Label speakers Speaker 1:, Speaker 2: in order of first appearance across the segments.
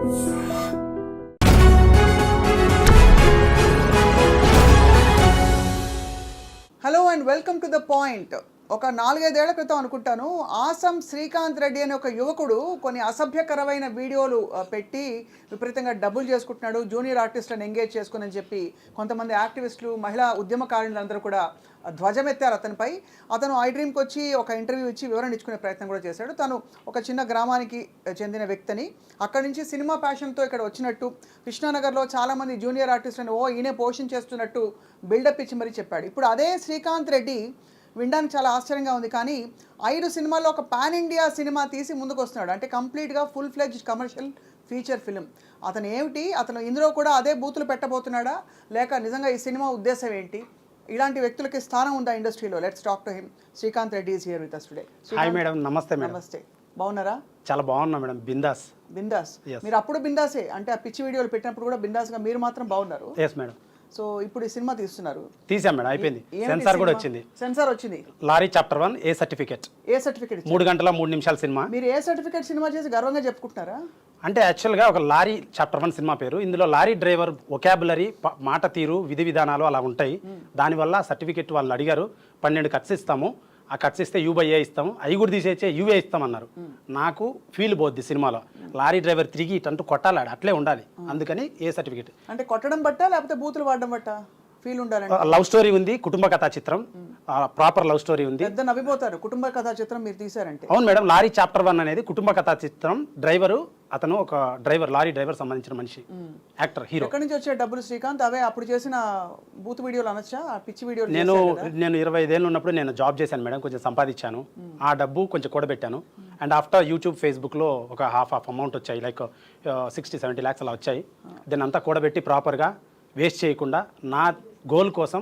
Speaker 1: Hello and welcome to the point. ఒక 4-5 ఏళ్ల క్రితం అనుకుంటాను, ఆసం శ్రీకాంత్ రెడ్డి అనే ఒక యువకుడు కొన్ని అసభ్యకరమైన వీడియోలు పెట్టి విపరీతంగా డబ్బులు చేసుకుంటున్నాడు, జూనియర్ ఆర్టిస్టులను ఎంగేజ్ చేసుకుని అని చెప్పి కొంతమంది యాక్టివిస్టులు, మహిళా ఉద్యమకారులందరూ కూడా ధ్వజమెత్తారు అతనిపై. అతను ఐ డ్రీమ్కి వచ్చి ఒక ఇంటర్వ్యూ ఇచ్చి వివరణ ఇచ్చుకునే ప్రయత్నం కూడా చేశాడు. తను ఒక చిన్న గ్రామానికి చెందిన వ్యక్తిని, అక్కడి నుంచి సినిమా ప్యాషన్తో ఇక్కడ వచ్చినట్టు, కృష్ణానగర్లో చాలామంది జూనియర్ ఆర్టిస్టులను ఈయనే పోషించేస్తున్నట్టు బిల్డప్ ఇచ్చి మరీ చెప్పాడు. ఇప్పుడు అదే శ్రీకాంత్ రెడ్డి వినడానికి చాలా ఆశ్చర్యంగా ఉంది, కానీ 5 సినిమాల్లో ఒక పాన్ ఇండియా సినిమా తీసి ముందుకు వస్తున్నాడు. అంటే కంప్లీట్గా full fledged commercial feature film. అతను ఏమిటి, అతను ఇందులో కూడా అదే బూతులు పెట్టబోతున్నాడా, లేక నిజంగా ఈ సినిమా ఉద్దేశం ఏంటి? ఇలాంటి వ్యక్తులకి స్థానం ఉందా ఇండస్ట్రీలో? Let's talk to him. Srikanth Reddy is here with us today.
Speaker 2: Hi madam, నమస్తే మేడం.
Speaker 1: నమస్తే, బాగున్నారా?
Speaker 2: చాలా బాగున్నా మేడం. బిందాస్.
Speaker 1: మీరు అప్పుడు బిందాసే, అంటే ఆ పిచ్చి వీడియోలు పెట్టినప్పుడు కూడా బిందాస్గా, మీరు మాత్రం బాగున్నారు.
Speaker 2: Yes madam.
Speaker 1: సో ఇప్పుడు ఈ సినిమా తీస్తున్నారు.
Speaker 2: తీసాం మేడం, అయిపోయింది. సెన్సార్ కూడా వచ్చింది.
Speaker 1: సెన్సార్ వచ్చింది.
Speaker 2: లారీ చాప్టర్ 1 ఏ సర్టిఫికేట్. 3 గంటల 3 నిమిషాల సినిమా.
Speaker 1: మీరు ఏ సర్టిఫికేట్ సినిమా చేసి గర్వంగా చెప్పుకుంటున్నారా?
Speaker 2: అంటే యాక్చువల్గా ఒక లారీ చాప్టర్ 1 సినిమా పేరు. ఇందులో లారీ డ్రైవర్ వొకాబులరీ, మాట తీరు, విధి విధానాలు అలా ఉంటాయి. దానివల్ల సర్టిఫికేట్ వాళ్ళు అడిగారు. 12 కట్స్ ఇస్తాము, ఆ కట్స్ ఇస్తే U/A ఇస్తాము, అవి కూడా తీసేచ్చే UA ఇస్తామన్నారు. నాకు ఫీల్ పోద్ది సినిమాలో, లారీ డ్రైవర్ తిరిగి ఇటంటూ కొట్టాలాడు, అట్లే ఉండాలి. అందుకని ఏ సర్టిఫికేట్.
Speaker 1: అంటే కొట్టడం బట్టా లేకపోతే బూతులు వాడడం బట్టా ఫీల్ ఉండాలంటే?
Speaker 2: లవ్ స్టోరీ ఉంది, కుటుంబ కథా చిత్రం, ప్రాపర్ లవ్ స్టోరీ ఉంది.
Speaker 1: పెద్ద నవ్విపోతారు కుటుంబ కథా చిత్రం మీరు తీసారంటే.
Speaker 2: అవును మేడం, లారీ చాప్టర్ 1 అనేది కుటుంబ కథా చిత్రం. డ్రైవరు, అతను ఒక డ్రైవర్, లారీ డ్రైవర్ సంబంధించిన మనిషి, యాక్టర్, హీరో.
Speaker 1: ఎక్కడి నుంచి వచ్చే డబ్బులు శ్రీకాంత్? అవే అప్పుడు చేసిన బూత్ వీడియోలు అనొచ్చా, ఆ పిచ్చి వీడియోలు?
Speaker 2: నేను 25 ఏళ్ళు ఉన్నప్పుడు నేను జాబ్ చేశాను మేడం, కొంచెం సంపాదించాను. ఆ డబ్బు కొంచెం కూడబెట్టాను. అండ్ ఆఫ్టర్ యూట్యూబ్, ఫేస్బుక్లో ఒక హాఫ్ అమౌంట్ వచ్చాయి, లైక్ 60-70 lakhs అలా వచ్చాయి. దాన్ని అంతా కూడబెట్టి ప్రాపర్గా వేస్ట్ చేయకుండా నా గోల్ కోసం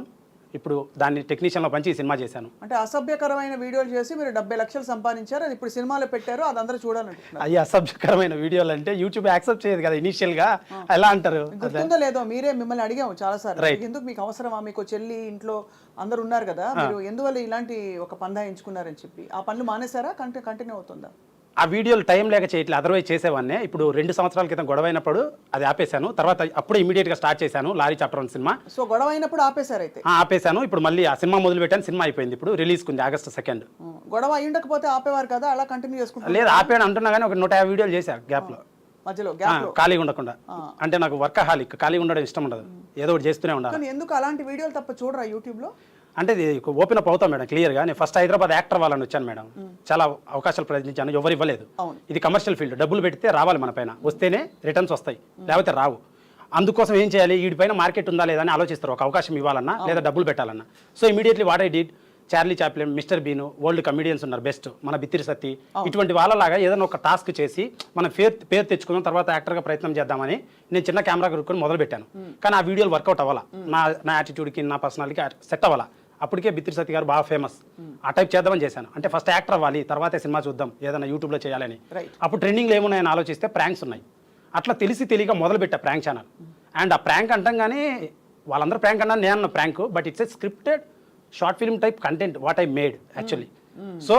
Speaker 2: ఇప్పుడు దాన్ని టెక్నీషియన్లో పంచి ఈ సినిమా చేశాను.
Speaker 1: అంటే అసభ్యకరమైన వీడియోలు చేసి మీరు 70 లక్షలు సంపాదించారు, అది ఇప్పుడు సినిమాలో పెట్టారు, అది అందరూ చూడాలంటున్నారు.
Speaker 2: అవి అసభ్యకరమైన వీడియోలు అంటే యూట్యూబ్ యాక్సెప్ట్ చేయదు కదా ఇనీషియల్గా, ఎలా అంటారు?
Speaker 1: గుర్తుందో లేదో, మీరే మిమ్మల్ని అడిగాము చాలాసార్లు, ఎందుకు మీకు అవసరమా, మీకు చెల్లి ఇంట్లో అందరు ఉన్నారు కదా, మీరు ఎందువల్ల ఇలాంటి ఒక పందా ఎంచుకున్నారని చెప్పి. ఆ పనులు మానేశారా, కంటిన్యూ అవుతుందా?
Speaker 2: ఆ వీడియోలు టైం లేక చేయట్లేదు, అదర్వైజ్ చేసేవాడినే. ఇప్పుడు 2 సంవత్సరాల క్రితం గొడవ అయినప్పుడు అది ఆపేశాను. తర్వాత అప్పుడు ఇమీడియట్గా స్టార్ట్ చేశాను లారీ చాప్టర్ 1 సినిమా.
Speaker 1: సో గొడవ అయినప్పుడు ఆపేశారు అయితే?
Speaker 2: ఆపేశాను. ఇప్పుడు మళ్ళీ ఆ సినిమా మొదలు పెట్టాను. సినిమా అయిపోయింది, ఇప్పుడు రిలీజ్కి ఉంది August 2nd.
Speaker 1: గొడవ అయి ఉండకపోతే ఆపేవారు కదా, అలా కంటిన్యూ చేసుకుంటారు?
Speaker 2: లేదు, ఆపేయను అంటున్నా కానీ ఒక 150 వీడియోలు చేశాను గ్యాప్లో,
Speaker 1: మధ్యలో
Speaker 2: ఖాళీగా ఉండకుండా. అంటే నాకు వర్కహాలిక్, ఖాళీగా ఉండడం ఇష్టం ఉండదు, ఏదో ఒకటి చేస్తూనే ఉండాలి.
Speaker 1: కానీ ఎందుకు అలాంటి వీడియోలు తప్ప చూడరా యూట్యూబ్లో?
Speaker 2: అంటే ఇది ఓపెన్ అప్ అవుతాం మేడం క్లియర్గా. నేను ఫస్ట్ హైదరాబాద్ యాక్టర్ వాళ్ళని వచ్చాను మేడం, చాలా అవకాశాలు ప్రయత్నించాను, ఎవరు ఇవ్వలేదు. ఇది కమర్షియల్ ఫీల్డ్, డబ్బులు పెడితే రావాలి మన పైన, వస్తేనే రిటర్న్స్ వస్తాయి, లేకపోతే రావు. అందుకోసం ఏం చేయాలి, వీడిపైన మార్కెట్ ఉందా లేదా అని ఆలోచిస్తారు, ఒక అవకాశం ఇవ్వాలన్నా లేదా డబ్బులు పెట్టాలన్నా. So immediately what I did, Charlie Chaplin, mister Bean, world comedians ఉన్నారు బెస్ట్, మన బిత్తిరి సత్తి, ఇటువంటి వాళ్ళలాగా ఏదైనా ఒక టాస్క్ చేసి మనం పేరు తెచ్చుకుందాం, తర్వాత యాక్టర్గా ప్రయత్నం చేద్దామని నేను చిన్న కెమెరా కొనుక్కొని మొదలు పెట్టాను. కానీ ఆ వీడియోలు వర్కౌట్ అవ్వాలా, నా యాటిట్యూడ్కి, నా పర్సనాలిటీకి సెట్ అవ్వాలా. అప్పటికే బిత్తిరి సత్తి గారు బాగా ఫేమస్, ఆ టైప్ చేద్దామని చేశాను. అంటే ఫస్ట్ యాక్టర్ అవ్వాలి, తర్వాతే సినిమా చూద్దాం, ఏదైనా యూట్యూబ్లో చేయాలని. అప్పుడు ట్రెండింగ్లో ఏమున్నాయని ఆలోచిస్తే ప్రాంక్స్ ఉన్నాయి. అట్లా తెలియక మొదలుపెట్టా ప్రాంక్ ఛానల్. అండ్ ఆ ప్రాంక్ అంటంగానే వాళ్ళందరూ ప్రాంక్ అన్నా, నేను prank, but it's a scripted short film type content what I made actually. So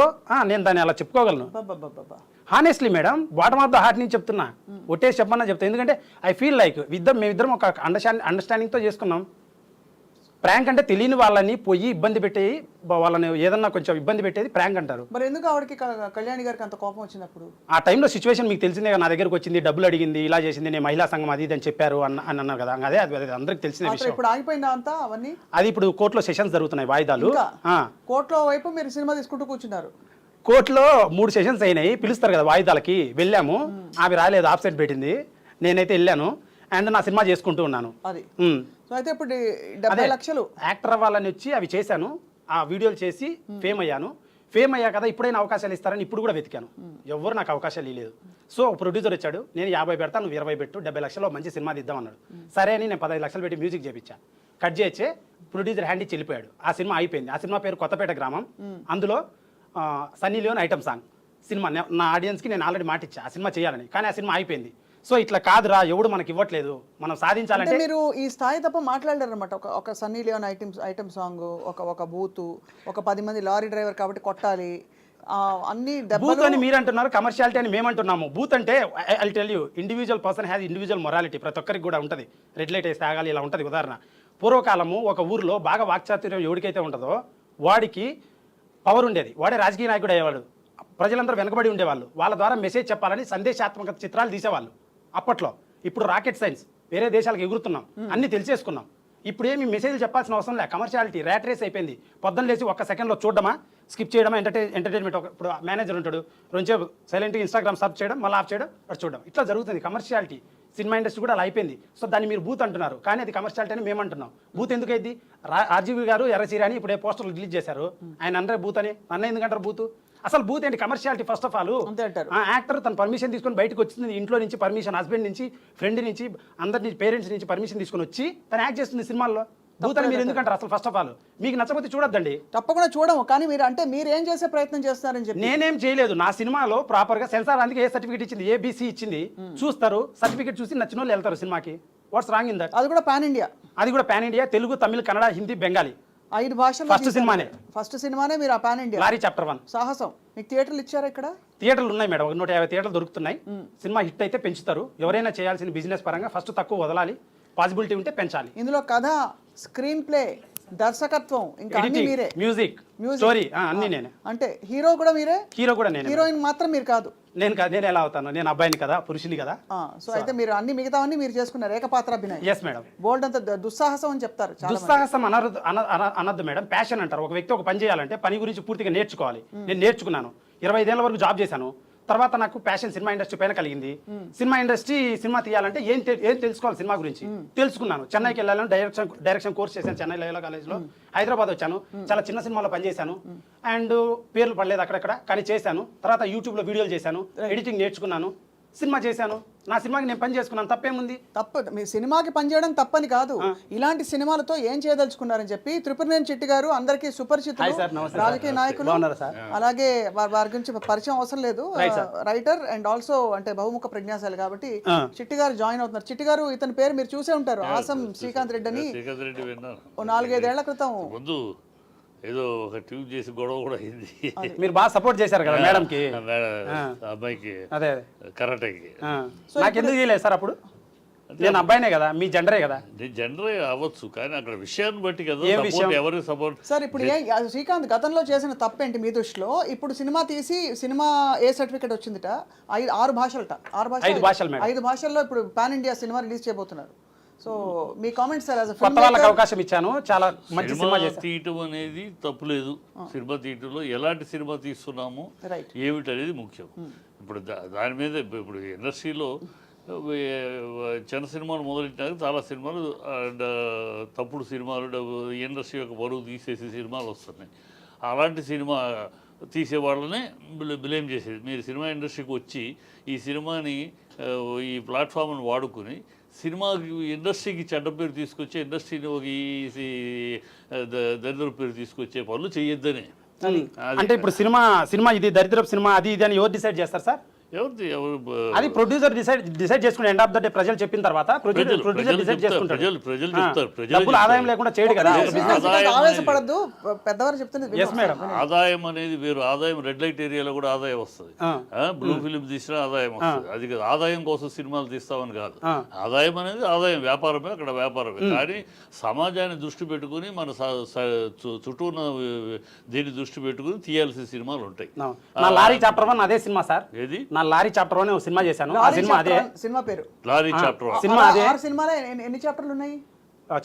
Speaker 2: నేను దాన్ని అలా చెప్పుకోగలను honestly madam, bottom of the heart నుంచి చెప్తున్నా, ఒట్టేసి చెప్పమన్నా చెప్తాను. ఎందుకంటే ఐ ఫీల్ లైక్ మేమిద్దరం ఒక అండర్స్టాండింగ్తో చేసుకున్నాం. ప్రాంక్ అంటే తెలియని వాళ్ళని పోయి ఇబ్బంది పెట్టేది, వాళ్ళని ఏదన్నా కొంచెం ఇబ్బంది పెట్టేది ప్రాంక్ అంటారు.
Speaker 1: మరి ఎందుకు ఆవిడకి, కళ్యాణి గారికి అంత కోపం వచ్చినప్పుడు? ఆ
Speaker 2: టైంలో సిచ్యువేషన్ మీకు తెలిసిందే, నా దగ్గరకు వచ్చింది, డబ్బులు అడిగింది, ఇలా చేసింది, నేను మహిళా సంఘం అది అని చెప్పారు అని అన్నారు కదా. అదే అది అందరికి తెలిసిన విషయం.
Speaker 1: ఇప్పుడు ఆగిపోయిందా అంతా అవన్నీ?
Speaker 2: అది ఇప్పుడు కోర్టులో సెషన్స్ జరుగుతున్నాయి, వాయిదాలు.
Speaker 1: కోర్టులో వైపు మీరు సినిమా తీసుకుంటూ కూర్చున్నారు.
Speaker 2: కోర్టులో 3 సెషన్స్ అయినాయి, పిలుస్తారు కదా వాయిదాలకి, వెళ్ళాము. ఆమె రాలేదు, ఆబ్సెంట్ పెట్టింది, నేనైతే వెళ్ళాను. అండ్ నా సినిమా చేసుకుంటూ ఉన్నాను.
Speaker 1: అది అయితే ఇప్పుడు 70 లక్షలు
Speaker 2: యాక్టర్ అవ్వాలని వచ్చి అవి చేశాను, ఆ వీడియోలు చేసి ఫేమ్ అయ్యాను. ఫేమ్ అయ్యా కదా, ఇప్పుడైనా అవకాశాలు ఇస్తారని ఇప్పుడు కూడా వెతికాను, ఎవరు నాకు అవకాశాలు ఇవ్వలేదు. సో ప్రొడ్యూసర్ వచ్చాడు, నేను 50 పెడతాను, నువ్వు 20 పెట్టు, 70 లక్షల్లో మంచి సినిమా తీద్దాం అన్నాడు. సరే అని నేను 15 లక్షలు పెట్టి మ్యూజిక్ చేయించా. కట్ చేయొచ్చే, ప్రొడ్యూసర్ హ్యాండ్ ఇచ్చి వెళ్ళిపోయాడు. ఆ సినిమా అయిపోయింది. ఆ సినిమా పేరు కొత్తపేట గ్రామం. అందులో సన్నీ లియోన్ ఐటమ్ సాంగ్ సినిమా. నా ఆడియన్స్కి నేను ఆల్రెడీ మాట ఇచ్చా ఆ సినిమా చేయాలని, కానీ ఆ సినిమా అయిపోయింది. సో ఇట్లా కాదురా, ఎవడు మనకి ఇవ్వట్లేదు, మనం సాధించాలంటే.
Speaker 1: మీరు ఈ స్థాయి తప్ప మాట్లాడారు అనమాట. ఒక సన్నీ లియోన్ ఐటమ్ సాంగ్, ఒక బూతు, ఒక 10 మంది లారీ డ్రైవర్ కాబట్టి కొట్టాలి, అన్ని
Speaker 2: బూత్
Speaker 1: దెబ్బలు
Speaker 2: అని మీరు అంటున్నారు, కమర్షియాలిటీ అని మేము అంటున్నాము. బూత్ అంటే I tell you, individual person has individual morality. ప్రతి ఒక్కరికి కూడా ఉంటుంది, రెడ్ లైట్ వేసి తాగాలి, ఇలా ఉంటుంది. ఉదాహరణ, పూర్వకాలము ఒక ఊర్లో బాగా వాక్చాతుర్యం ఎవరికైతే ఉంటుందో వాడికి పవర్ ఉండేది, వాడే రాజకీయ నాయకుడు అయ్యేవాడు. ప్రజలందరూ వెనకబడి ఉండేవాళ్ళు, వాళ్ళ ద్వారా మెసేజ్ చెప్పాలని సందేశాత్మక చిత్రాలు తీసేవాళ్ళు అప్పట్లో. ఇప్పుడు రాకెట్ సైన్స్, వేరే దేశాలకు ఎగురుతున్నాం, అన్ని తెలిసేసుకున్నాం. ఇప్పుడు ఏమి మెసేజ్లు చెప్పాల్సిన అవసరం లేదు. కమర్షియాలిటీ ర్యాట్ రేస్ అయిపోయింది. పొద్దున్న లేచి ఒక్క సెకండ్లో చూడడమా, స్కిప్ చేయడమా, ఎంటర్టైన్మెంట్. ఇప్పుడు మేనేజర్ ఉంటాడు, రెండుసేపు సైలెంట్గా ఇన్స్టాగ్రామ్ సర్చ్ చేయడం, మళ్ళీ ఆఫ్ చేయడం, అటు చూడడం, ఇట్లా జరుగుతుంది. కమర్షియాలిటీ సినిమా ఇండస్ట్రీ కూడా అలా అయిపోయింది. సో దాన్ని మీరు బూత్ అంటున్నారు, కానీ అది కమర్షియాలిటీ అని మేము అంటున్నాం. బూత్ ఎందుకు అయింది? ఆర్జీవి గారు ఎర్రచీర అని ఇప్పుడు పోస్టర్లు రిలీజ్ చేశారు, ఆయన అందరే బూత్ అని. నన్ను ఎందుకంటారు బూత్? అసలు బూత్ ఏంటి? Commerciality first of all. Actor తన పర్మిషన్ తీసుకొని బయటకు వచ్చింది, ఇంట్లో నుంచి పర్మిషన్, హస్బెండ్ నుంచి, ఫ్రెండ్ నుంచి, అందరి పేరెంట్స్ నుంచి పర్మిషన్ తీసుకొని వచ్చి తను యాక్ట్ చేస్తుంది సినిమాల్లో. బూత్ అని మీరు ఎందుకంటారు అసలు? ఫస్ట్ ఆఫ్ ఆల్ మీకు నచ్చకపోతే చూడొద్దండి.
Speaker 1: తప్పకుండా చూడము, కానీ మీరు అంటే మీరు ఏం చేసే ప్రయత్నం చేస్తున్నారని చెప్పి.
Speaker 2: నేనేం చేయలేదు. నా సినిమాలో ప్రాపర్ గా సెన్సార్ అందుకే ఏ సర్టిఫికేట్ ఇచ్చింది, ఏబిసి ఇచ్చింది. చూస్తారు, సర్టిఫికేట్ చూసి నచ్చిన వాళ్ళు వెళ్తారు సినిమాకి. What's wrong in that?
Speaker 1: అది కూడా పాన్ ఇండియా.
Speaker 2: అది కూడా పాన్ ఇండియా, తెలుగు, తమిళ, కన్నడ, హిందీ, బెంగాలీ,
Speaker 1: 5 భాషలు. ఫస్ట్ సినిమానే మీరు ఆ పాన్ ఇండియా.
Speaker 2: లారీ చాప్టర్ 1
Speaker 1: సాహసం. మీకు థియేటర్లు ఇచ్చారా? ఇక్కడ
Speaker 2: థియేటర్లు ఉన్నాయి మేడం, 150 థియేటర్లు దొరుకుతున్నాయి. సినిమా హిట్ అయితే పెంచుతారు. ఎవరైనా చేయాల్సిన బిజినెస్ పరంగా ఫస్ట్ తక్కువ వదలాలి, పాసిబిలిటీ ఉంటే పెంచాలి.
Speaker 1: ఇందులో కథ, స్క్రీన్ ప్లే, దర్శకత్వం, ఇంకా అన్ని మీరే.
Speaker 2: మ్యూజిక్, స్టోరీ అన్ని నేనే.
Speaker 1: అంటే హీరో కూడా మీరే?
Speaker 2: హీరో కూడా నేనే.
Speaker 1: హీరోయిన్ మాత్రం మీరు కాదు?
Speaker 2: నేను ఎలా అవుతాను? నేను అబ్బాయిని కదా, పురుషుని కదా.
Speaker 1: సో అయితే మీరు అన్ని మిగతావన్నీ మీరు చేసుకున్నారు, ఏకపాత్రాభినయం.
Speaker 2: Yes madam.
Speaker 1: బోల్డ్ అంత దుస్సాహసం అని చెప్తారు.
Speaker 2: దుస్సాహసం అనద్దు మేడం, ప్యాషన్ అంటారు. ఒక వ్యక్తి ఒక పని చేయాలంటే పని గురించి పూర్తిగా నేర్చుకోవాలి. నేను నేర్చుకున్నాను, 25 ఏళ్ల వరకు జాబ్ చేశాను. తర్వాత నాకు ప్యాషన్ సినిమా ఇండస్ట్రీ పైన కలిగింది. సినిమా ఇండస్ట్రీ, సినిమా తీయాలంటే ఏం తెలుసుకోవాలి సినిమా గురించి తెలుసుకున్నాను. చెన్నైకి వెళ్ళాను, డైరెక్షన్ కోర్స్ చేశాను చెన్నై లయోలా కాలేజ్లో. హైదరాబాద్ వచ్చాను, చాలా చిన్న సినిమాలో పనిచేశాను. అండ్ పేర్లు పడలేదు అక్కడక్కడ, కానీ చేశాను. తర్వాత యూట్యూబ్లో వీడియోలు చేశాను, ఎడిటింగ్ నేర్చుకున్నాను, సినిమా చేశాను. నా సినిమాకి నేను పని చేసుకున్నాను, తప్పేముంది?
Speaker 1: తప్ప మీ సినిమాకి పనిచేయడం తప్పని కాదు, ఇలాంటి సినిమాలతో ఏం చేయదలుచుకున్నారని చెప్పి త్రిపురనేని చిట్టి గారు అందరికీ సుపరిచితులు, రాజకీయ నాయకులు. అలాగే వారి గురించి పరిచయం అవసరం లేదు, రైటర్ అండ్ ఆల్సో అంటే బహుముఖ ప్రజ్ఞాశాలి కాబట్టి చిట్టి గారు జాయిన్ అవుతున్నారు. చిట్టి గారు, ఇతని పేరు మీరు చూసే ఉంటారు, ఆసం శ్రీకాంత్ రెడ్డి అని. 4-5 ఏళ్ల క్రితం
Speaker 3: ఏదో ఒక ట్యూబ్ చేసి గొడవ కూడా అయింది.
Speaker 2: మీరు బాగా సపోర్ట్ చేశారు కదా మేడం కి,
Speaker 3: అబ్బాయికి,
Speaker 2: అదే
Speaker 3: కరాటేకి.
Speaker 2: నాకు ఎందుకు చేయలేదు సార్ అప్పుడు? నేను అబ్బాయినే కదా, మీ జెండరే కదా.
Speaker 3: జెండరే అవ్వచ్చు, కానీ అక్కడ విషయాన్ని బట్టి కదా ఎవరికి సపోర్ట్.
Speaker 1: సార్ ఇప్పుడు శ్రీకాంత్ గతంలో చేసిన తప్పేంటి మీ దృష్టిలో? ఇప్పుడు సినిమా తీసి, సినిమా ఏ సర్టిఫికేట్ వచ్చిందిట? 6 భాషలట.
Speaker 2: 5 భాషలు మేడం.
Speaker 1: 5 భాషల్లో ఇప్పుడు పాన్ ఇండియా సినిమా రిలీజ్ చేయబోతున్నారు. సో మీ కామెంట్స్ సార్,
Speaker 2: కొత్త వాళ్ళకి అవకాశం ఇచ్చాను, చాలా మంచి సినిమా
Speaker 3: తీయటం అనేది తప్పులేదు. సినిమా తీయటంలో ఎలాంటి సినిమా తీస్తున్నాము ఏమిటనేది ముఖ్యం. ఇప్పుడు దాని మీద ఇప్పుడు ఇండస్ట్రీలో చిన్న సినిమాలు మొదలెట్టినాక చాలా సినిమాలు అండ్ తప్పుడు సినిమాలు, ఇండస్ట్రీ యొక్క బరువు తీసేసే సినిమాలు వస్తున్నాయి. అలాంటి సినిమా తీసే వాళ్ళనే బ్లేమ్ చేసేది. మీరు సినిమా ఇండస్ట్రీకి వచ్చి ఈ సినిమాని, ఈ ప్లాట్ఫామ్ని వాడుకుని సినిమాకి, ఇండస్ట్రీకి చెడ్డ పేరు తీసుకొచ్చే, ఇండస్ట్రీని ఒక దరిద్ర పేరు తీసుకొచ్చే పనులు చేయొద్దని.
Speaker 2: అంటే ఇప్పుడు సినిమా ఇది దరిద్రపు సినిమా, అది ఇది అని ఎవరు డిసైడ్ చేస్తారు సార్? అది ప్రొడ్యూసర్ డిసైడ్ చేసుకుని ఎండ్ ఆఫ్ ద డే ప్రజలు చెప్పిన తర్వాత ప్రొడ్యూసర్ డిసైడ్ చేసుకుంటారు. డబ్బులు ఆదాయం లేకుండా చేయడు కదా.
Speaker 1: ఆవేశపడద్దు, పెద్దవారు చెప్తున్నారు.
Speaker 2: Yes madam.
Speaker 3: ఆదాయం అనేది వేరు. ఆదాయం రెడ్ లైట్ ఏరియాలో కూడా ఆదాయం వస్తుంది, బ్లూ ఫిల్మ్ తీసినా ఆదాయం వస్తుంది. అది ఆదాయం కోసం సినిమాలు తీస్తామని కాదు. ఆదాయం అనేది ఆదాయం, వ్యాపారమే, అక్కడ వ్యాపారమే. కానీ సమాజాన్ని దృష్టి పెట్టుకుని, మన చుట్టూ ఉన్న దీన్ని దృష్టి పెట్టుకుని తీయాల్సిన సినిమాలు ఉంటాయి.
Speaker 2: నా లారీ చాప్టర్ 1 అదే సినిమా సార్.
Speaker 3: ఏది?
Speaker 2: నా లారీ చాప్టర్ 1 సినిమా చేశాను. ఆ సినిమా అదే
Speaker 1: సినిమా పేరు,
Speaker 3: లారీ చాప్టర్ 1.
Speaker 1: సినిమా అదే. 6 సినిమాలో ఎన్ని చాప్టర్లు ఉన్నాయి?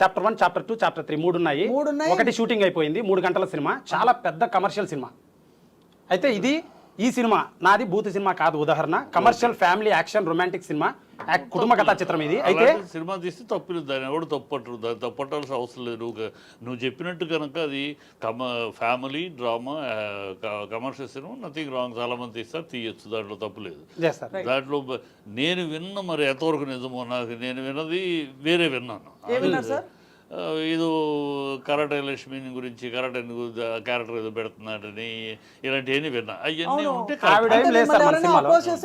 Speaker 2: చాప్టర్ 1, చాప్టర్ 2, చాప్టర్ 3 3 ఉన్నాయి. ఒకటి షూటింగ్ అయిపోయింది, 3 గంటల సినిమా, చాలా పెద్ద కమర్షియల్ సినిమా. అయితే ఈ సినిమా నాది బూత్ సినిమా కాదు. ఉదాహరణ, commercial family action romantic cinema, కుటుంబ కథా చిత్రం ఇది. అయితే
Speaker 3: సినిమా తీస్తే తప్పులేదు, దాన్ని ఎవడు తప్పట్టరు, దాన్ని తప్పట్టాల్సిన అవసరం లేదు. నువ్వు చెప్పినట్టు కనుక అది family drama, commercial cinema, nothing wrong. చాలా మంది తీస్తారు, తీయచ్చు, దాంట్లో తప్పులేదు. దాంట్లో నేను విన్న, మరి ఎంతవరకు నిజమో నాకు, నేను విన్నది వేరే విన్నాను. ఏదో కరాటే లక్ష్మిని గురించి, కరాటే క్యారెక్టర్ ఏదో పెడుతున్నాడని, ఇలాంటివన్నీ విన్నా. అవన్నీ ఉంటే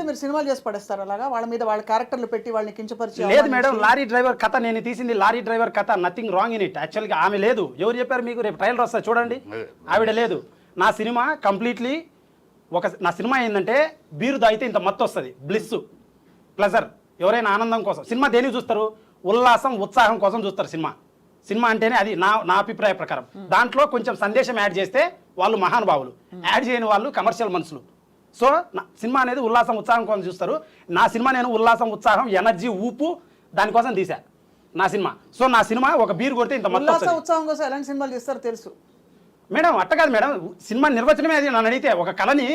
Speaker 1: మీరు సినిమాలు చేసి పడేస్తారు అలాగా, వాళ్ళ మీద వాళ్ళ క్యారెక్టర్లు పెట్టి వాళ్ళని కించపరిచి.
Speaker 2: లేదు మేడం, లారీ డ్రైవర్ కథ నేను తీసింది, లారీ డ్రైవర్ కథ, నథింగ్ రాంగ్ ఇన్ ఇట్. యాక్చువల్గా ఆమె లేదు. ఎవరు చెప్పారు మీకు? రేపు ట్రైలర్ వస్తా చూడండి, ఆవిడ లేదు. నా సినిమా కంప్లీట్లీ నా సినిమా ఏంటంటే బీరు తాగితే ఇంత మత్తు వస్తుంది, బ్లిస్, ప్లెజర్. ఎవరైనా ఆనందం కోసం సినిమా దేనికి చూస్తారు? ఉల్లాసం, ఉత్సాహం కోసం చూస్తారు సినిమా. సినిమా అంటేనే అది నా అభిప్రాయ ప్రకారం. దాంట్లో కొంచెం సందేశం యాడ్ చేస్తే వాళ్ళు మహానుభావులు, యాడ్ చేయని వాళ్ళు కమర్షియల్ మనుషులు. సో సినిమా అనేది ఉల్లాసం, ఉత్సాహం కోసం చూస్తారు. నా సినిమా నేను ఉల్లాసం, ఉత్సాహం, ఎనర్జీ, ఊపు దానికోసం తీసా నా సినిమా. సో నా సినిమా ఒక బీరు కొడితే ఇంత మత్తు
Speaker 1: ఉల్లాసం
Speaker 2: వస్తుంది.
Speaker 1: ఉత్సాహం కోసం ఎలాంటి సినిమాలు తీస్తారో తెలుసు
Speaker 2: మేడం. అట్ట కాదు మేడం, సినిమా నిర్వచనమే అది. నన్ను అడిగితే ఒక కళని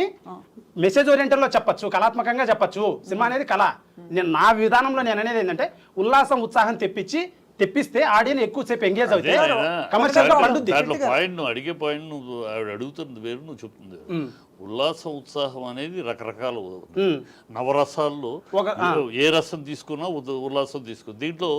Speaker 2: మెసేజ్ ఓరియంటెడ్లో చెప్పచ్చు, కళాత్మకంగా చెప్పచ్చు. సినిమా అనేది కళ. నేను నా విధానంలో నేను అనేది ఏంటంటే ఉల్లాసం, ఉత్సాహం తెప్పిస్తే ఆడియన్స్ ఎక్కువసేపు ఎంగేజ్ అవుతే కమర్షియల్ పండుద్ది.
Speaker 3: దాంట్లో పాయింట్ నువ్వు అడిగే పాయింట్ నువ్వు ఆవిడ అడుగుతుంది వేరు, నువ్వు చెప్తుంది వేరు. ఉల్లాసం, ఉత్సాహం అనేది రకరకాల నవరసాల్లో ఏ రసం తీసుకున్నా ఉల్లాసం తీసుకుని, దీంట్లో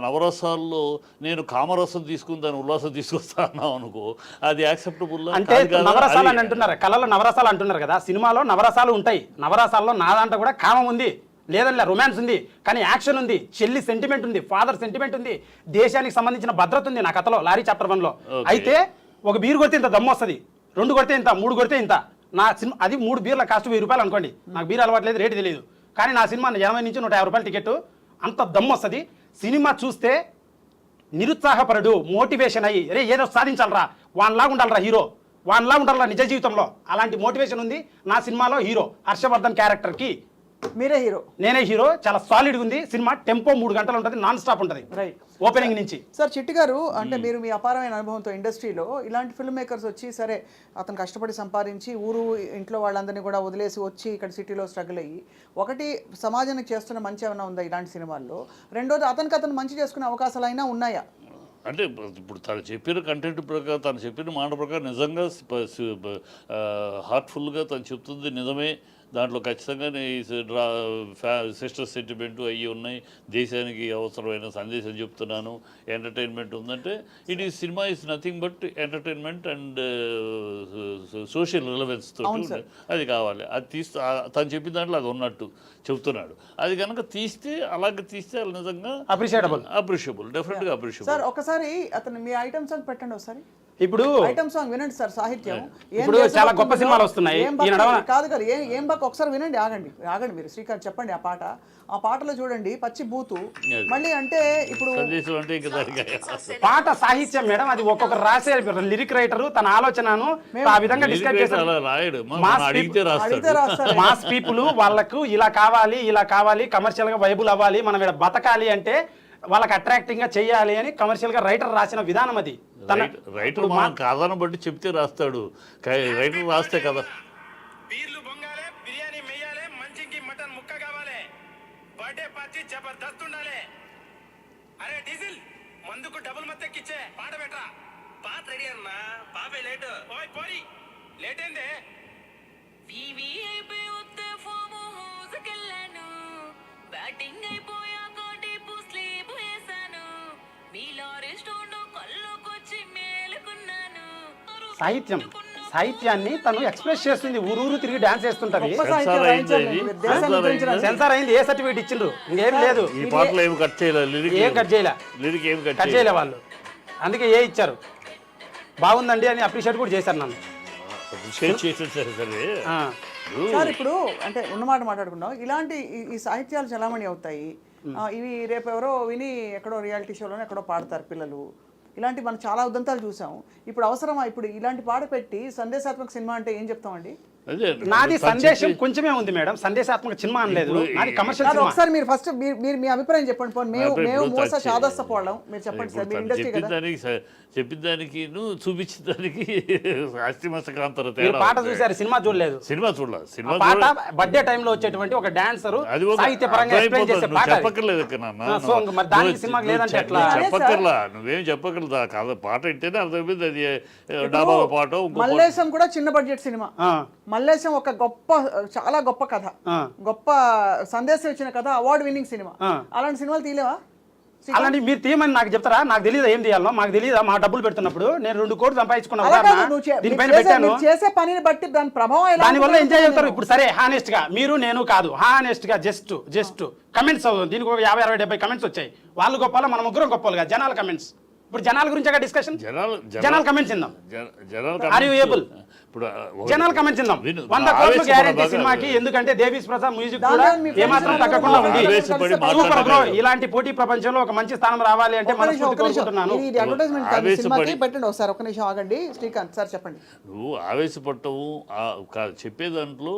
Speaker 3: నవరసాల్లో నేను కామరసం తీసుకుని దాన్ని ఉల్లాసం తీసుకొస్తా అన్నావు అనుకో, అది యాక్సెప్టబుల్
Speaker 2: అంటే నవరసాలు అని అంటున్నారు, కళలో నవరసాలు అంటున్నారు కదా. సినిమాలో నవరసాలు ఉంటాయి. నవరసాల్లో నా దాంట్లో కూడా కామం ఉంది, లేదన్నా రొమాన్స్ ఉంది, కానీ యాక్షన్ ఉంది, చెల్లి సెంటిమెంట్ ఉంది, ఫాదర్ సెంటిమెంట్ ఉంది, దేశానికి సంబంధించిన భద్రత ఉంది నా కథలో, లారీ చాప్టర్ 1లో. అయితే ఒక బీరు కొడితే ఇంత దమ్ము వస్తుంది, 2 కొడితే ఇంత, 3 కొడితే ఇంత. నా సినిమా అది 3 బీర్ల కాస్ట్ 1000 రూపాయలు అనుకోండి. నాకు బీర్ అలవాట్లేదు, రేటు తెలియదు, కానీ నా సినిమా 80 నుంచి 150 రూపాయలు టికెట్, అంత దమ్ము వస్తుంది. సినిమా చూస్తే నిరుత్సాహపరుడు, మోటివేషన్ అయ్యి రే ఏదో సాధించాలరా, వాన్లాగా ఉండాలరా హీరో, వాన్లా ఉండాలరా నిజ జీవితంలో, అలాంటి మోటివేషన్ ఉంది నా సినిమాలో. హీరో హర్షవర్ధన్ క్యారెక్టర్కి
Speaker 1: మీరే హీరో,
Speaker 2: నేనే హీరో. చాలా సాలిడ్గా ఉంది సినిమా. టెంపో 3 గంటలు ఉంటుంది, నాన్ స్టాప్ ఉంటుంది ఓపెనింగ్ నుంచి.
Speaker 1: సార్ చిట్టి గారు, అంటే మీరు మీ అపారమైన అనుభవంతో ఇండస్ట్రీలో ఇలాంటి ఫిల్మ్ మేకర్స్ వచ్చి, సరే అతను కష్టపడి సంపాదించి ఇంట్లో వాళ్ళందరినీ కూడా వదిలేసి వచ్చి ఇక్కడ సిటీలో స్ట్రగుల్ అయ్యి, ఒకటి సమాజానికి చేస్తున్న మంచి ఏమైనా ఉందా ఇలాంటి సినిమాల్లో? రెండోది అతను మంచి చేసుకునే అవకాశాలు అయినా ఉన్నాయా?
Speaker 3: అంటే ఇప్పుడు తను చెప్పిన కంటెంట్ ప్రకారం, తను చెప్పిన మాట ప్రకారం నిజంగా హార్ట్ఫుల్గా తను చెప్తుంది నిజమే. దాంట్లో ఖచ్చితంగా సిస్టర్ సెంటిమెంటు అవి ఉన్నాయి, దేశానికి అవసరమైన సందేశం చెప్తున్నాను, ఎంటర్టైన్మెంట్ ఉందంటే it is cinema is nothing but entertainment and social relevance తోటి అది కావాలి. అది తీస్తే తను చెప్పిన దాంట్లో అది ఉన్నట్టు చెప్తున్నాడు. అది కనుక తీస్తే అలాగే తీస్తే అది నిజంగా అప్రిషియబుల్, డెఫినెట్గా అప్రిషియబుల్.
Speaker 1: సార్ ఒకసారి అతను మీ ఐటమ్ సాంగ్ పెట్టండి ఒకసారి.
Speaker 2: ఇప్పుడు
Speaker 1: ఐటమ్ సాంగ్ వినండి సార్. సాహిత్యం
Speaker 2: ఇప్పుడు చాలా గొప్ప సినిమాలు వస్తున్నాయి.
Speaker 1: కాదు కదా, ఏం బాక్ ఒకసారి వినండి. ఆగండి మీరు శ్రీకాంత్ చెప్పండి. ఆ పాటలో చూడండి పచ్చి బూతు. మళ్ళీ అంటే ఇప్పుడు
Speaker 2: పాట సాహిత్యం మేడం, అది ఒక్కొక్క రాసే లిరిక్ రైటర్ తన ఆలోచనను ఆ విధంగా డిస్క్రైబ్ చేస్తారు. మాస్ పీపుల్ వాళ్ళకు ఇలా కావాలి, కమర్షియల్ గా వైబుల్ అవ్వాలి, మనం ఇక్కడ బతకాలి అంటే వాళ్ళకి అట్రాక్టింగ్ గా చెయ్యాలి అని కమర్షియల్ గా రైటర్ రాసిన విధానం అది.
Speaker 3: రైటర్ మనం కాదని బట్టి చెప్తే రాస్తాడు, రైటర్ రాస్తే కదా.
Speaker 4: బీర్లు బొంగాలే, బిర్యానీ మెయ్యాలే, మంచికి మటన్ ముక్క కావాలే, బర్త్డే పార్టీ జబర్దస్త్ ఉండాలి. అరే డీజిల్ మందుకు డబుల్ మత్తెక్కిచ్చే పాట బెట్రా. పాట రెడీ అన్నా, బాబే లేట్. ఓయ్ పోరి లేట్ ఏందే?
Speaker 5: వివిఐపి ఉత్తే ఫామ్ హౌస్కెళ్ళాను, బ్యాటింగ్ అయిపోయాక డీప్ స్లీప్ వేసాను, మీలో రెస్టారెంట్ కళ్ళకొచ్చి మేలుకున్నాను.
Speaker 2: సాహిత్యాన్ని తను ఎక్స్ప్రెస్ చేస్తుంది, ఊరూరు తిరిగి డాన్స్ చేస్తుంటది.
Speaker 3: సెన్సార్
Speaker 2: సెన్సార్ అయింది, ఏ సర్టిఫికేట్ ఇచ్చిండ్రు? ఇంకేం లేదు.
Speaker 3: ఈ పాటలో ఏమి కట్ చేయలే
Speaker 2: వాళ్ళు, అందుకే ఏ ఇచ్చారు. బాగుందండి అని అప్రిషియేట్ కూడా చేశారు నన్ను.
Speaker 1: సార్ ఇప్పుడు అంటే ఉన్నమాట మాట్లాడుకున్నాం, ఇలాంటి ఈ సాహిత్యాలు చలామణి అవుతాయి. ఇవి రేపు ఎవరో విని ఎక్కడో రియాలిటీ షోలోనే ఎక్కడో పాడతారు పిల్లలు. ఇలాంటి మనం చాలా ఉదంతాలు చూసాం. ఇప్పుడు అవసరమా ఇప్పుడు ఇలాంటి పాట పెట్టి సందేశాత్మక సినిమా అంటే ఏం చెప్తామండి?
Speaker 2: నాది సందేశం కొంచెమే ఉంది మేడం, సందేశాత్మక సినిమా అనలేదు, నాది కమర్షియల్ సినిమా.
Speaker 1: ఒకసారి మీరు ఫస్ట్ మీరు మీ అభిప్రాయం చెప్పండి. మేము మోస చాదస్తపోవడం మీరు చెప్పండి సార్, మీరు ఇండస్ట్రీ కదా.
Speaker 3: చెప్పిన దానికి నువ్వు చూపించిన దానికి అస్థిమస్తకాంతర
Speaker 2: పాట చూసారు, సినిమా చూడలేదు.
Speaker 3: సినిమా చూడాలి. సినిమా
Speaker 2: పాట బర్త్డే టైంలో వచ్చేటువంటి ఒక డాన్సర్ సాహిత్యపరంగా ఎక్స్ప్లెయిన్ చేసే పాట.
Speaker 3: చెప్పక్కర్లేదు చెప్పక్కర్లా, నువ్వేం చెప్పక్కర్లేదు. కాదు పాట వింటేనే అర్థమైంది అది డాబా పాట.
Speaker 1: మల్లేశం కూడా చిన్న బడ్జెట్ సినిమా. మల్లేశం ఒక చాలా గొప్ప కథ, గొప్ప సందేశం ఇచ్చిన కథ, అవార్డు విన్నింగ్ సినిమా. అలాంటి సినిమాలు తీయలేవా?
Speaker 2: అలాంటి మీరు తీయమని నాకు చెప్తారా? నాకు తెలియదు ఏం తీయాలో, మాకు తెలియదా? మా డబ్బులు పెడుతున్నప్పుడు నేను 2 కోట్లు సంపాదించుకున్నాను, దీనిపైన పెట్టాను.
Speaker 1: చేసే పనిని బట్టి దాని ప్రభావం
Speaker 2: దానివల్ల ఎంజాయ్ అవుతారు. ఇప్పుడు సరే హానెస్ట్ గా మీరు నేను కాదు, హానెస్ట్ గా జస్ట్ కమెంట్స్ దీనికి 50, 60, 70 కమెంట్స్ వచ్చాయి. వాళ్ళు గొప్పలు, మన ముగ్గురం గొప్పలుగా జనాల కమెంట్స్ ఇప్పుడు జనాల గురించి డిస్కషన్, జనాల కమెంట్స్ ఇందాం.
Speaker 3: జనాలు
Speaker 2: Are you able?
Speaker 3: ఇప్పుడు
Speaker 2: జనాల కమెంట్స్ ఇందాం. 100 కోట్లు గ్యారెంటీ సినిమాకి, ఎందుకంటే దేవిశ్రీ ప్రసాద్ మ్యూజిక్ కూడా
Speaker 1: దానిలో మీ
Speaker 2: ఏమాత్రం
Speaker 1: friends
Speaker 2: తగ్గకుండా ఉంది.
Speaker 3: ఆవేశపడి
Speaker 2: సూపర్ బ్రో,
Speaker 3: మాట్లాడాలి.
Speaker 2: ఇలాంటి పోటీ ప్రపంచంలో ఒక మంచి స్థానం రావాలి అంటే మనస్ఫూర్తి కోరుకుంటున్నాను.
Speaker 1: ఇది అడ్వర్టైజ్మెంట్ కాదు,
Speaker 3: ఆవేశపడి-
Speaker 1: సినిమాకి పెట్టండి ఒకసారి. ఒక్క నిమిషం ఆగండి శ్రీకాంత్ సార్, చెప్పండి.
Speaker 3: నువ్వు ఆవేశపడటము చెప్పే దాంట్లో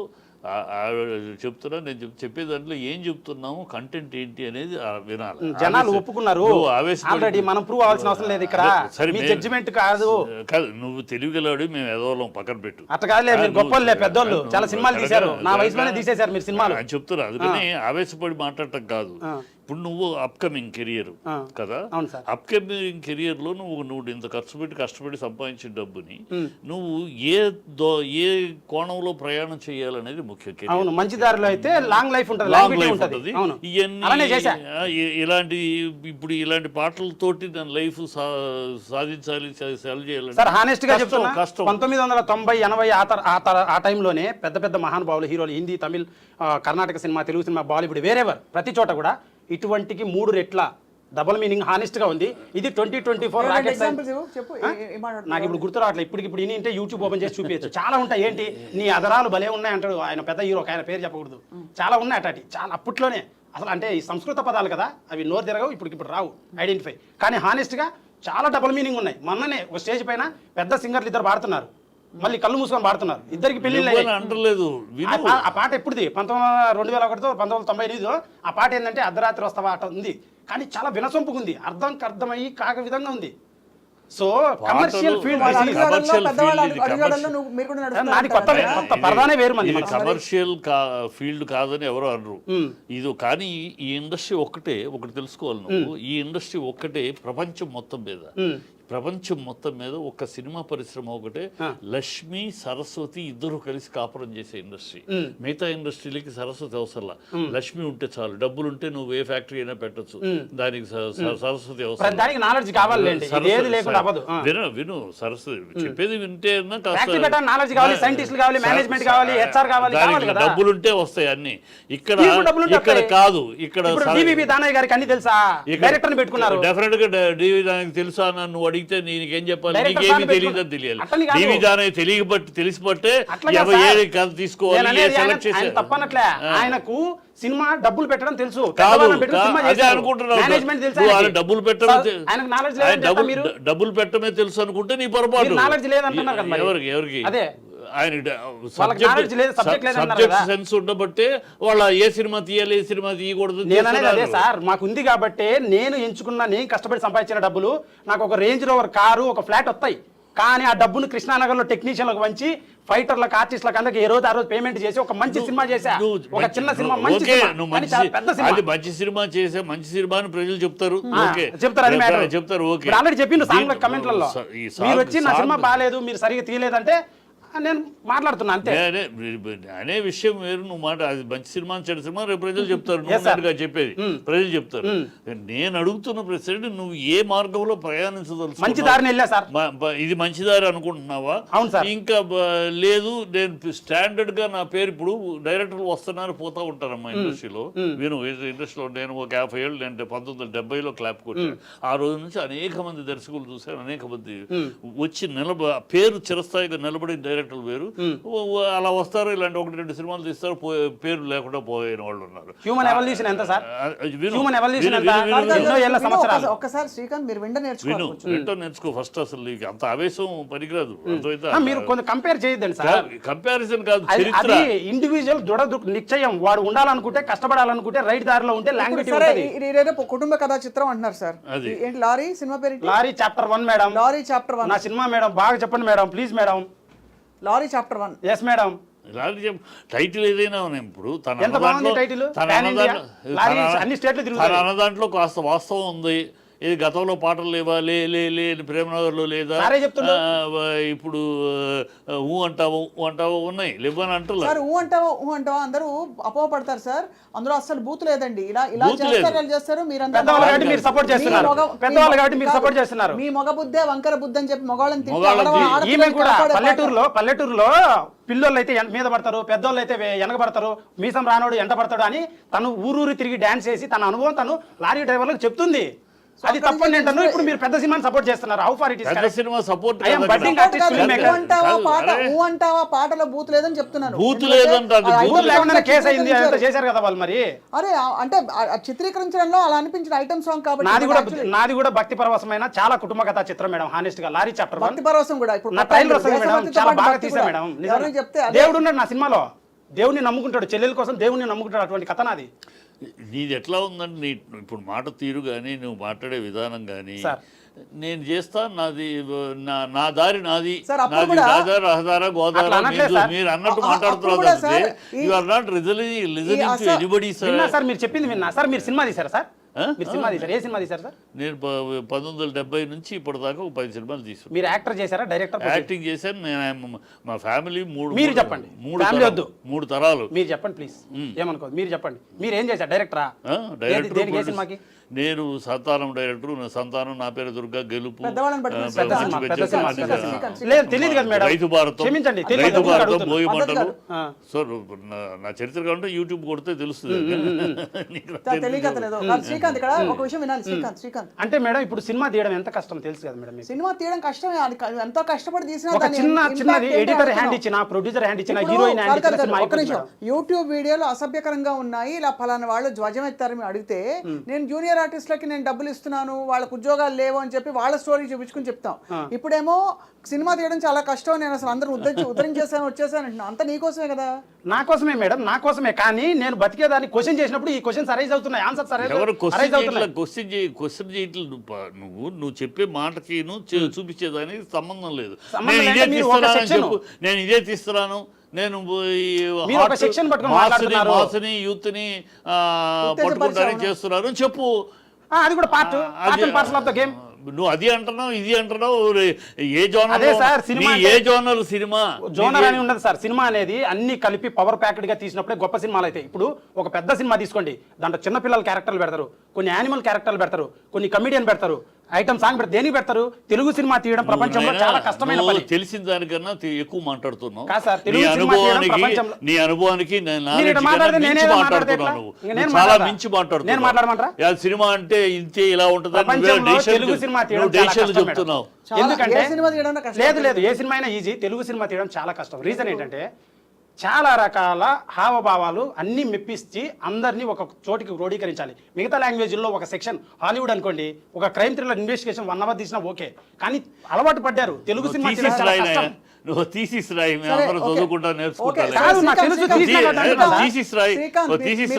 Speaker 3: చెప్తున్నా, నేను చెప్పే దాంట్లో ఏం చెప్తున్నాము, కంటెంట్ ఏంటి అనేది వినాలి.
Speaker 2: జనాలు ఒప్పుకున్నారు
Speaker 3: నువ్వు ఆవేశపడి-
Speaker 2: ఆల్రెడీ, మనం ప్రూవ్ అవ్వాల్సిన అవసరం లేదు ఇక్కడ.
Speaker 3: సరే,
Speaker 2: మీ
Speaker 3: మేము-
Speaker 2: జడ్జిమెంట్ కాదు.
Speaker 3: కాదు, నువ్వు తెలివిగలవాడు, మేము ఎదవలం పక్కన పెట్టు.
Speaker 2: అట్లా కాదులే, మీరు గొప్పలే, పెద్దోళ్ళు చాలా సినిమాలు తీశారు. నా వయసులోనే తీసేశారు మీరు సినిమాలు.
Speaker 3: అని చెప్తున్నా, అందుకని ఆవేశపడి మాట్లాడటం కాదు. ఇప్పుడు నువ్వు అప్కమింగ్ కెరియర్ కదా,
Speaker 2: అవును సార్.
Speaker 3: అప్కమింగ్ కెరియర్ లో నువ్వు ఇంత కష్టపడి సంపాదించిన డబ్బుని నువ్వు ఏ కోణంలో ప్రయాణం చేయాలనేది ముఖ్యం.
Speaker 2: అవును, మంచి దారిలో అయితే లాంగ్ లైఫ్ ఉంటుంది,
Speaker 3: లాంగ్
Speaker 2: longevity
Speaker 3: లైఫ్
Speaker 2: ఉంటుంది.
Speaker 3: ఉంటుంది.
Speaker 2: అవును,
Speaker 3: ఇవన్నీ
Speaker 2: అలానే చేశా.
Speaker 3: ఇప్పుడు ఇలాంటి పాటలతోటి దాని లైఫ్ సాధించాలి, సెల్ చేయాలి.
Speaker 2: సార్ హానెస్ట్ గా చెప్తున్నా,
Speaker 3: కష్టం.
Speaker 2: 1990, 80 ఆ టైంలోనే పెద్ద పెద్ద మహానుభావులు, హీరోలు, Hindi, Tamil, Karnataka cinema, Telugu cinema, Bollywood, wherever, ప్రతి చోట కూడా ఇటువంటికి 3 రెట్ల డబుల్ మీనింగ్ హానెస్ట్ గా ఉంది. ఇది 2024 రాకెట్
Speaker 1: ఎగ్జాంపుల్స్ చెప్పు, ఏం మాట్లాడుతున్నావు?
Speaker 2: నాకు ఇప్పుడు గుర్తు రావట్లేదు. ఇప్పుడు ఇని అంటే యూట్యూబ్ ఓపెన్ చేసి చూపించచ్చు, చాలా ఉంటాయి. ఏంటి నీ అదరాలు భలే ఉన్నాయి అంటాడు ఆయన, పెద్ద హీరో, ఆయన పేరు చెప్పకూడదు. చాలా ఉన్నాయి అటాటి, చాలా అప్పట్లోనే. అసలు అంటే ఈ సంస్కృత పదాలు కదా, అవి నోరు తిరగవు, ఇప్పుడు రావు ఐడెంటిఫై. కానీ హానెస్ట్ గా చాలా డబుల్ మీనింగ్ ఉన్నాయి. మొన్ననే ఒక స్టేజ్ పైన పెద్ద సింగర్లు 2 పాడుతున్నారు, మళ్ళీ కళ్ళు మూసుకొని పాడుతున్నారు, ఇద్దరికి పెళ్లిళ్ళు అయ్యాయి.
Speaker 3: అంటలేదు.
Speaker 2: ఆ పాట ఎప్పుడుది? 2001తో 1998. ఆ పాట ఏంటంటే అర్ధరాత్రి వస్తావా అట ఉంది, కానీ చాలా వినసొంపుకుంది, అర్థమయ్యి కాక విధంగా ఉంది. సో కమర్షియల్ ఫీల్డ్ నాది కొత్త పరదానే వేరు మంది.
Speaker 3: ఇది కమర్షియల్ ఫీల్డ్ కాదని ఎవరు అనరు. ఇది కానీ ఈ ఇండస్ట్రీ ఒకటి తెలుసుకోవాలి నువ్వు. ఈ ఇండస్ట్రీ ఒక్కటే ప్రపంచం మొత్తం మీద ఒక సినిమా పరిశ్రమ ఒకటే. లక్ష్మి, సరస్వతి ఇద్దరు కలిసి కాపురం చేసే ఇండస్ట్రీ. మిగతా ఇండస్ట్రీలకి సరస్వతి అవసరంలా, లక్ష్మి ఉంటే చాలు. డబ్బులు ఉంటే నువ్వు ఏ ఫ్యాక్టరీ అయినా పెట్టచ్చు, దానికి సరస్వతి అవసరం.
Speaker 2: దానికి నాలెడ్జ్ కావాలి,
Speaker 3: విను సరస్వతి చెప్పేది వింటే డబ్బులు ఉంటే వస్తాయి అన్ని. ఇక్కడ కాదు, ఇక్కడ డెఫినెట్ గా డివి దానికి తెలుసా నన్ను అడిగితే నీకేం చెప్పాలి, నీకేమి తెలియదని తెలియాలి. డివి దానికి తెలిసిపట్టే ఏ కథ తీసుకోవాలి, సెలెక్ట్ చేసే
Speaker 2: తప్పనట్లే. ఆయనకు సినిమా డబ్బులు పెట్టడం తెలుసు,
Speaker 3: అదే అనుకుంటున్నావు. డబ్బులు పెట్టడమే తెలుసు అనుకుంటే నీ పొరపాటు. ఎవరికి ఆయన సబ్జెక్ట్ సెన్స్ ఉండబట్టే వాళ్ళ ఏ సినిమా తీయాలి, ఏ సినిమా తీయకూడదు.
Speaker 2: అదే సార్ మాకుంది కాబట్టి నేను ఎంచుకున్న, నేను కష్టపడి సంపాదించిన డబ్బులు నాకు ఒక రేంజ్ రోవర్ కారు, ఒక ఫ్లాట్ వస్తాయి. కానీ ఆ డబ్బును కృష్ణానగర్లో టెక్నీషియన్లకు వంచి, ఫైటర్లకు, ఆర్టిస్టులకు అందరికి ఏ రోజు ఆ రోజు పేమెంట్ చేసి ఒక మంచి సినిమా చేశా. ఒక చిన్న సినిమా, మంచి
Speaker 3: సినిమా చేసే మంచి సినిమా అని ప్రజలు చెప్తారు. చెప్తారు ఓకే,
Speaker 2: ఆల్రెడీ చెప్పిండు సాంగ్ కమెంట్లలో. మీరు వచ్చి నా సినిమా బాగాలేదు, మీరు సరిగా తీయలేదంటే నేను మాట్లాడుతున్నా అంతే.
Speaker 3: అనే విషయం వేరు. నువ్వు మాట అది మంచి సినిమా, చెడు సినిమా రేపు ప్రజలు చెప్తారు. చెప్పేది ప్రజలు చెప్తారు. నేను అడుగుతున్న ప్రశ్న, నువ్వు ఏ మార్గంలో ప్రయాణించదలుచు?
Speaker 2: మంచి దారిని వెళ్ళా సార్.
Speaker 3: ఇది మంచి దారి అనుకుంటున్నావా?
Speaker 2: అవును సార్.
Speaker 3: ఇంకా లేదు, నేను స్టాండర్డ్ గా నా పేరు, ఇప్పుడు డైరెక్టర్లు వస్తున్నారు పోతా ఉంటారమ్మా ఇండస్ట్రీలో. ఇండస్ట్రీలో నేను ఒక 50 ఏళ్ళు, నేను 1970లో క్లాప్ కొట్టాను. ఆ రోజు నుంచి అనేక మంది దర్శకులు చూశాను, అనేక మంది వచ్చి పేరు చిరస్థాయిగా నిలబడిన డైరెక్టర్లు వేరు. అలా వస్తారు, ఇలాంటి 1-2 సినిమాలు తీస్తారు, పేరు లేకుండా పోయిన వాళ్ళు ఉన్నారు.
Speaker 2: హ్యూమన్ ఎవల్యూషన్ ఎంత సార్? హ్యూమన్ ఎవల్యూషన్ ఎంత?
Speaker 1: ఒక్కసారి శ్రీకాంత్ మీరు
Speaker 3: నేర్చుకో ఫస్ట్. అసలు అంత ఆవేశం పనికిరాదు.
Speaker 2: మీరు కొంచెం కంపేర్ చేయొద్దండి సార్.
Speaker 3: కంపారిజన్ కాదు,
Speaker 2: చరిత్ర. ఇండివిజువల్ నిశ్చయం, వాడు ఉండాలనుకుంటే, కష్టపడాలనుకుంటే, రైట్ దారిలో ఉంటే లాంగ్వేజ్ ఉంటుంది.
Speaker 1: కుటుంబ కథా చిత్రం అంటున్నారు సార్. ఏంటి లారీ సినిమా పేరు?
Speaker 2: Lorry chapter 1 madam.
Speaker 1: Lorry chapter 1
Speaker 2: నా సినిమా మేడం, బాగా చెప్పండి madam, please madam.
Speaker 1: Lorry chapter 1.
Speaker 2: Yes madam.
Speaker 3: Title ఏదైనా ఇప్పుడు తన అన్నదాంట్లో కాస్త వాస్తవం ఉంది. ఇది గతంలో పాటలు లేవా, లే ప్రేమనగర్లో లేదా, ఇప్పుడు ఊ అంటావు ఉన్నాయి, లేవని అంటారు.
Speaker 1: సార్ ఊ అంటావా అందరూ అపోహపడతారు సార్. అందులో అసలు బూత్ లేదండి. ఇలా చేస్తారు మీ మగ బుద్ధే వంకర బుద్ధి అని చెప్పి మగవాళ్ళని
Speaker 2: పల్లెటూరులో పిల్లలు అయితే మీద పడతారు, పెద్దోళ్ళు అయితే వెనకబడతారు, మీసం రానోడు ఎంట పడతాడు అని తను ఊరూరి తిరిగి డాన్స్ చేసి తన అనుభవం తను లారీ డ్రైవర్లకు చెప్తుంది. అది తప్పని ఏంటన్నా ఇప్పుడు మీరు పెద్ద సినిమాని సపోర్ట్ చేస్తున్నారు. హౌ ఫార్ ఇట్ ఇస్
Speaker 3: పెద్ద cinema support
Speaker 2: I am budding
Speaker 1: కాదు,
Speaker 2: artist,
Speaker 1: కాదు,
Speaker 2: film maker.
Speaker 1: ఊ అంటావా పాట, ఊ అంటావా పాటలో బూత్ లేదని చెప్తున్నాను.
Speaker 3: బూత్
Speaker 1: ఎందుకంటే
Speaker 3: లేదంటారు.
Speaker 1: ఆ
Speaker 3: బూత్
Speaker 1: item
Speaker 2: లేకుండా
Speaker 1: song
Speaker 2: కేసు అయింది
Speaker 1: చిత్రీకరించారు.
Speaker 2: అంతా చేశారు కదా వాళ్ళు. మరి
Speaker 1: అరే అంటే ఆ చిత్రీకరించడంలో అలా అనిపించిన ఐటమ్ సాంగ్ కాబట్టి
Speaker 2: నాది కూడా భక్తి పరవశమైన చాలా కుటుంబ కథా చిత్రం మేడం. హానెస్ట్ గా లారీ చాప్టర్ 1
Speaker 1: భక్తి పరవశం కూడా ఇప్పుడు
Speaker 2: నా ట్రైలర్ వస్తుంది మేడం.
Speaker 1: దేశభక్తితో
Speaker 2: చాలా
Speaker 1: పాటు
Speaker 2: బాగా
Speaker 1: భక్తి
Speaker 2: తీసా
Speaker 1: కూడా.
Speaker 2: మేడం.
Speaker 1: ఎవరైనా చెప్తే అదే.
Speaker 2: దేవుడు ఉన్నాడు నా సినిమాలో. దేవుడిని నమ్ముకుంటాడు, చెల్లెల కోసం దేవుడిని నమ్ముకుంటాడు. అటువంటి కథ నాది.
Speaker 3: నీది ఎట్లా ఉందంటే నీ ఇప్పుడు మాట తీరు కానీ నువ్వు మాట్లాడే విధానం కానీ
Speaker 2: సార్.
Speaker 3: నేను చేస్తా, నాది నా దారి నాది,
Speaker 1: సార్, అప్పుడు
Speaker 3: నాది
Speaker 1: కూడా-
Speaker 3: రహదార
Speaker 2: అట్లా
Speaker 3: గోదావరి
Speaker 2: అనట్లేదు సార్.
Speaker 3: మీరు అన్నట్టు
Speaker 1: అప్పుడు
Speaker 3: మాట్లాడుతున్నారు
Speaker 1: కూడా
Speaker 3: తప్పితే
Speaker 1: sir,
Speaker 3: you are not listening to anybody
Speaker 2: విన్నా
Speaker 3: సార్.
Speaker 2: సార్, మీరు చెప్పింది విన్నా సార్. మీరు సినిమా తీశారా సార్? మీరు సినిమా తీశారు? ఏ సినిమా తీశారు సార్?
Speaker 3: నేను 1970 నుంచి ఇప్పటిదాకా ఒక 10 సినిమాలు తీసుకున్నాను.
Speaker 2: మీరు యాక్టర్ చేశారా, డైరెక్టర్?
Speaker 3: యాక్టింగ్ చేశాను. నేను మా ఫ్యామిలీ
Speaker 2: మీరు చెప్పండి. ఫ్యామిలీ వద్దు.
Speaker 3: 3 తరాలు.
Speaker 2: మీరు చెప్పండి ప్లీజ్. ఏమనుకోదు, మీరు చెప్పండి. మీరు ఏం చేశారు? డైరెక్టరా?
Speaker 3: డైరెక్టర్,
Speaker 2: దేనికి ఏ సినిమాకి?
Speaker 3: నేను సంతానం డైరెక్టర్. సంతానం, నా పేరు దుర్గా, గెలుపు,
Speaker 1: పెద్దవాళ్ళని పట్టుకుని
Speaker 2: పెద్ద
Speaker 3: మంచి
Speaker 2: సినిమా,
Speaker 3: పెద్ద
Speaker 2: పెద్ద సినిమా,
Speaker 3: సినిమా,
Speaker 2: పెద్ద
Speaker 3: సినిమా.
Speaker 2: సినిమా. లేదు, తెలియదు కదా మేడం.
Speaker 3: రైతు భారతం,
Speaker 2: క్షమించండి, తెలియదు.
Speaker 3: రైతు
Speaker 2: అందుకే
Speaker 3: భారతం,
Speaker 2: అడుగుతున్నా.
Speaker 3: భోగి
Speaker 1: పద్ధతి
Speaker 3: మంటలు.
Speaker 1: కాదు.
Speaker 3: సో నా చరిత్ర కావాలంటే యూట్యూబ్ కొడితే తెలుస్తుంది. నీకు
Speaker 1: తెలియకలేదు. శ్రీకాంత్ ఇక్కడ ఒక విషయం వినాలి. శ్రీకాంత్
Speaker 2: అంటే మేడం ఇప్పుడు సినిమా తీయడం ఎంత కష్టం తెలుసు కదా మేడం మీకు.
Speaker 1: సినిమా తీయడం కష్టమే. అది ఎంతో కష్టపడి తీసినా
Speaker 2: ఒక
Speaker 1: దాని
Speaker 2: చిన్నది
Speaker 1: impact ఏంటో
Speaker 2: ఎడిటర్ హ్యాండ్
Speaker 1: అనుకున్నాం.
Speaker 2: ఇచ్చిన, ప్రొడ్యూసర్ హ్యాండ్ ఇచ్చిన,
Speaker 1: ఇప్పుడు
Speaker 2: హీరోయిన్ హ్యాండ్ ఇచ్చిన సినిమా
Speaker 1: ఒక్క
Speaker 2: అయిపోతుంది
Speaker 1: నిమిషం.
Speaker 2: మేడం.
Speaker 1: యూట్యూబ్ వీడియోలు అసభ్యకరంగా ఉన్నాయి, ఇలా ఫలానా వాళ్ళు ధ్వజం ఎత్తారని అడిగితే నేను జూనియర్ ఆర్టిస్టులకి నేను డబ్బులు ఇస్తున్నాను, వాళ్ళకు ఉద్యోగాలు లేవు అని చెప్పి వాళ్ళ స్టోరీ చూపించుకుని చెప్తాం. ఇప్పుడేమో సినిమా తీయడం చాలా కష్టం, నేను అసలు అందరూ ఉద్ధరించేసాను వచ్చేసాను అంటున్నాను. అంతా నీకోసమే కదా.
Speaker 2: నా కోసమే మేడం, నా కోసమే. కానీ నేను బతికేదాన్ని క్వశ్చన్ చేసినప్పుడు ఈ క్వశ్చన్స్ అరైజ్ అవుతున్నాయి, ఆన్సర్స్
Speaker 3: ఎవరు
Speaker 2: అరైజ్ అవుతున్నాయి.
Speaker 3: క్వశ్చన్ చేయట్లేదు. నువ్వు చెప్పే మాటకి చూపించేదానికి సంబంధం లేదు.
Speaker 2: సంబంధం
Speaker 3: నేను
Speaker 2: అంటే
Speaker 3: ఇదే
Speaker 2: మీరు ఒక
Speaker 3: తీస్తున్నాను
Speaker 2: section.
Speaker 3: చెప్పు, నేను ఇదే తీస్తున్నాను, నేను
Speaker 2: మీరు ఒక section పట్టుకొని మాట్లాడుతున్నారు.
Speaker 3: మాస్ని యూత్ని పట్టుకుంటారని చేస్తున్నారు అని చెప్పు.
Speaker 2: అది కూడా part parcel of the game.
Speaker 3: నువ్వు అది అంటున్నావు, ఇది అంటున్నావు. ఏ జోనర్,
Speaker 2: అదే సార్, సినిమా
Speaker 3: ఏ జోనర్ సినిమా
Speaker 2: జోనర్ అని ఉండదు సార్. సినిమా అనేది అన్ని కలిపి పవర్ ప్యాకెడ్ గా తీసినప్పుడే గొప్ప సినిమాలు అయితే. ఇప్పుడు ఒక పెద్ద సినిమా తీసుకోండి, దాంట్లో చిన్నపిల్లల క్యారెక్టర్లు పెడతారు, కొన్ని యానిమల్ క్యారెక్టర్లు పెడతారు, కొన్ని కమిడియన్ పెడతారు, ఐటమ్ సాంగ్ పెడతారు. దేనికి పెడతారు? తెలుగు సినిమా తీయడం ప్రపంచంలో చాలా కష్టమైన పని.
Speaker 3: తెలిసిన దానికన్నా ఎక్కువ మాట్లాడుతున్నావు.
Speaker 2: కాదు సార్, తెలుగు సినిమా తీయడం ప్రపంచంలో
Speaker 3: నీ అనుభవానికి
Speaker 2: మీరు ఇట్లా మాట్లాడితే నేనే మాట్లాడుతున్నాను. నేను
Speaker 3: చాలా
Speaker 2: మాట్లాడతా.
Speaker 3: మించి మాట్లాడుతున్నావు.
Speaker 2: నేను మాట్లాడమంటారా?
Speaker 3: సినిమా అంటే ఇంతే, ఇలా ఉంటుంది.
Speaker 2: ప్రపంచంలో తెలుగు సినిమా తీయడం చాలా కష్టం మేడం.
Speaker 3: చెప్తున్నావు.
Speaker 2: ఎందుకంటే
Speaker 1: ఏ సినిమా తీయడం కష్టం?
Speaker 2: లేదు, ఏ సినిమా అయినా ఈజీ, తెలుగు సినిమా తీయడం చాలా కష్టం. రీజన్ ఏంటంటే చాలా రకాల హావభావాలు అన్ని మెప్పించి అందరినీ ఒక చోటికి క్రోడీకరించాలి. మిగతా లాంగ్వేజ్లో ఒక సెక్షన్, హాలీవుడ్ అనుకోండి, ఒక క్రైమ్ థ్రిల్లర్ ఇన్వెస్టిగేషన్ 1 hour తీసినా ఓకే. కానీ అలవాటు పడ్డారు తెలుగు సినిమా తీయడం చాలా కష్టం.
Speaker 3: నువ్వు తీసిస్ రాయి, మేము అందరం చదువుకుంటా నేర్చుకుంటాం.
Speaker 2: కాదు, నాకు తెలుసు,
Speaker 3: తీసిస్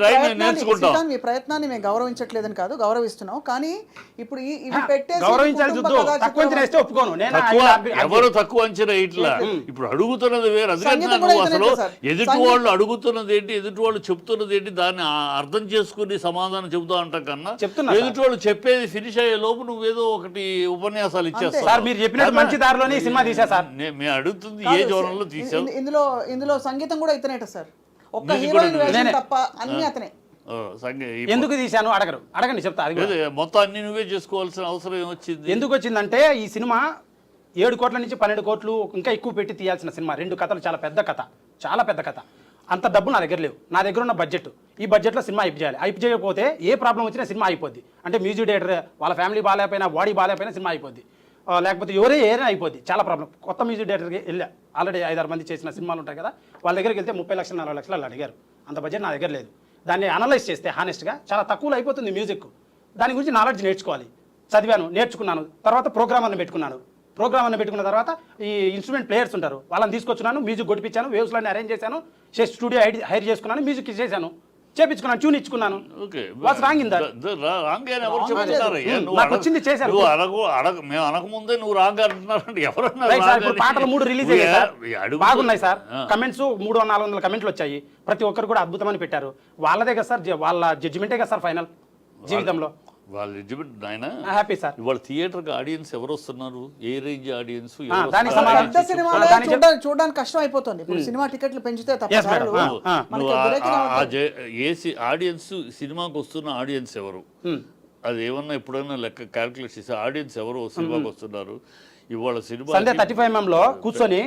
Speaker 3: రాయి మేము నేర్చుకుంటాం.
Speaker 1: మీ ప్రయత్నాన్ని మేము గౌరవించట్లేదని కాదు, గౌరవిస్తున్నాం. కానీ ఇప్పుడు ఇవి పెట్టేసి
Speaker 2: గౌరవించాలి.
Speaker 1: కుటుంబ
Speaker 2: చూద్దు,
Speaker 1: కథా
Speaker 2: తక్కువ అంచనా వేస్తే ఒప్పుకోను. నేను
Speaker 3: ఎవరు తక్కువ అంచనా ఇట్లా ఇప్పుడు అడుగుతున్నది వేరు. అందుకని
Speaker 1: సంగీతం
Speaker 3: నువ్వు
Speaker 1: కూడా
Speaker 3: అసలు
Speaker 1: ఇతనే సార్.
Speaker 3: ఎదుటి వాళ్ళు అడుగుతున్నది ఏంటి, ఎదుటి వాళ్ళు చెప్తున్నది ఏంటి, దాన్ని అర్థం చేసుకుని సమాధానం చెబుతా అంటాం కన్నా
Speaker 2: చెప్తున్నా
Speaker 3: ఎదుటి వాళ్ళు చెప్పేది ఫినిష్ అయ్యే లోపు నువ్వేదో ఒకటి ఉపన్యాసాలు ఇచ్చేస్తావు.
Speaker 2: సార్ మీరు చెప్పినట్టు మంచి దారిలోనే ఈ సినిమా తీసా సార్.
Speaker 3: మేము అడుగుతుంది ఏ జోనంలో తీసావు.
Speaker 1: ఇందులో సంగీతం కూడా ఇతనేట సార్. ఒక్క
Speaker 3: Music
Speaker 1: హీరోయిన్
Speaker 3: కూడా
Speaker 1: వేషం
Speaker 2: నేనే.
Speaker 1: తప్ప అన్ని అతనే.
Speaker 2: ఎందుకు తీశాను అడగండి, చెప్తా. అది కూడా.
Speaker 3: మొత్తం అన్ని నువ్వే చేసుకోవాల్సిన అవసరం ఏమొచ్చింది?
Speaker 2: ఎందుకు వచ్చిందంటే ఈ సినిమా 7 కోట్ల నుంచి 12 కోట్లు ఇంకా ఎక్కువ పెట్టి తీయాల్సిన సినిమా. 2 కథలు, చాలా పెద్ద కథ, చాలా పెద్ద కథ. అంత డబ్బు నా దగ్గర లేవు. నా దగ్గర ఉన్న బడ్జెట్, ఈ బడ్జెట్లో సినిమా అయిపు చేయాలి. అయిపు చేయకపోతే ఏ ప్రాబ్లం వచ్చినా సినిమా అయిపోద్ది. అంటే మ్యూజిక్ డైరెక్టర్ వాళ్ళ ఫ్యామిలీ బాగాలేకపోయినా, బాడీ బాగాలేకపోయినా సినిమా అయిపోద్ది. లేకపోతే ఏదైనా అయిపోద్ది. చాలా ప్రాబ్లం. కొత్త మ్యూజిక్ డైరెక్టర్కి వెళ్ళా, ఆల్రెడీ 5-6 మంది చేసిన సినిమాలు ఉంటాయి కదా, వాళ్ళ దగ్గరికి వెళ్తే 30 లక్షలు 40 లక్షలు అలా అడిగారు. అంత బడ్జెట్ నా దగ్గర లేదు. దాన్ని అనలైజ్ చేస్తే హానెస్ట్గా చాలా తక్కువలో అయిపోతుంది మ్యూజిక్. దాని గురించి నాలెడ్జ్ నేర్చుకోవాలి. చదివాను, నేర్చుకున్నాను. తర్వాత ప్రోగ్రామర్ని పెట్టుకున్నాను. ప్రోగ్రామర్ని పెట్టుకున్న తర్వాత ఈ ఇన్స్ట్రుమెంట్ ప్లేయర్స్ ఉంటారు, వాళ్ళని తీసుకొచ్చున్నాను, మ్యూజిక్ కొట్టించాను, వేవ్స్లన్నీ అరేంజ్ చేశాను, స్టూడియో హైర్ చేసుకున్నాను, మ్యూజిక్ చేశాను, చేపించుకున్నాను, ట్యూన్ ఇచ్చుకున్నాను. నాకు వచ్చింది చేశాను.
Speaker 3: మేము అనకముందే నువ్వు రాంగ్ అంటున్నారంటే
Speaker 2: ఇప్పుడు పాటలు 3 రిలీజ్ అయ్యాయి సార్, బాగున్నాయి సార్. కమెంట్స్ 300-400 కమెంట్లు వచ్చాయి. ప్రతి ఒక్కరు కూడా అద్భుతమని పెట్టారు. వాళ్ళదే కదా సార్, వాళ్ళ జడ్జిమెంటే కదా సార్ ఫైనల్ జీవితంలో.
Speaker 3: వాళ్ళ జడ్జిమెంట్ నాయన
Speaker 2: హ్యాపీ సార్.
Speaker 3: ఇవాళ థియేటర్కి ఆడియన్స్ ఎవరు వస్తున్నారు, ఏ రేంజ్ ఆడియన్స్?
Speaker 2: దానికి
Speaker 1: పెద్ద సినిమాలో చూడడానికి కష్టం అయిపోతుంది. ఇప్పుడు సినిమా టికెట్లు పెంచితే తప్ప
Speaker 2: Yes, madam.
Speaker 3: ఏసీ ఆడియన్స్, సినిమాకి వస్తున్న ఆడియన్స్ ఎవరు, అది ఏమన్నా ఎప్పుడైనా లెక్క క్యాల్కులేట్ చేసి ఆడియన్స్ ఎవరు సినిమాకి వస్తున్నారు? ఇవాళ సినిమా
Speaker 2: సండే 35mm కూర్చొని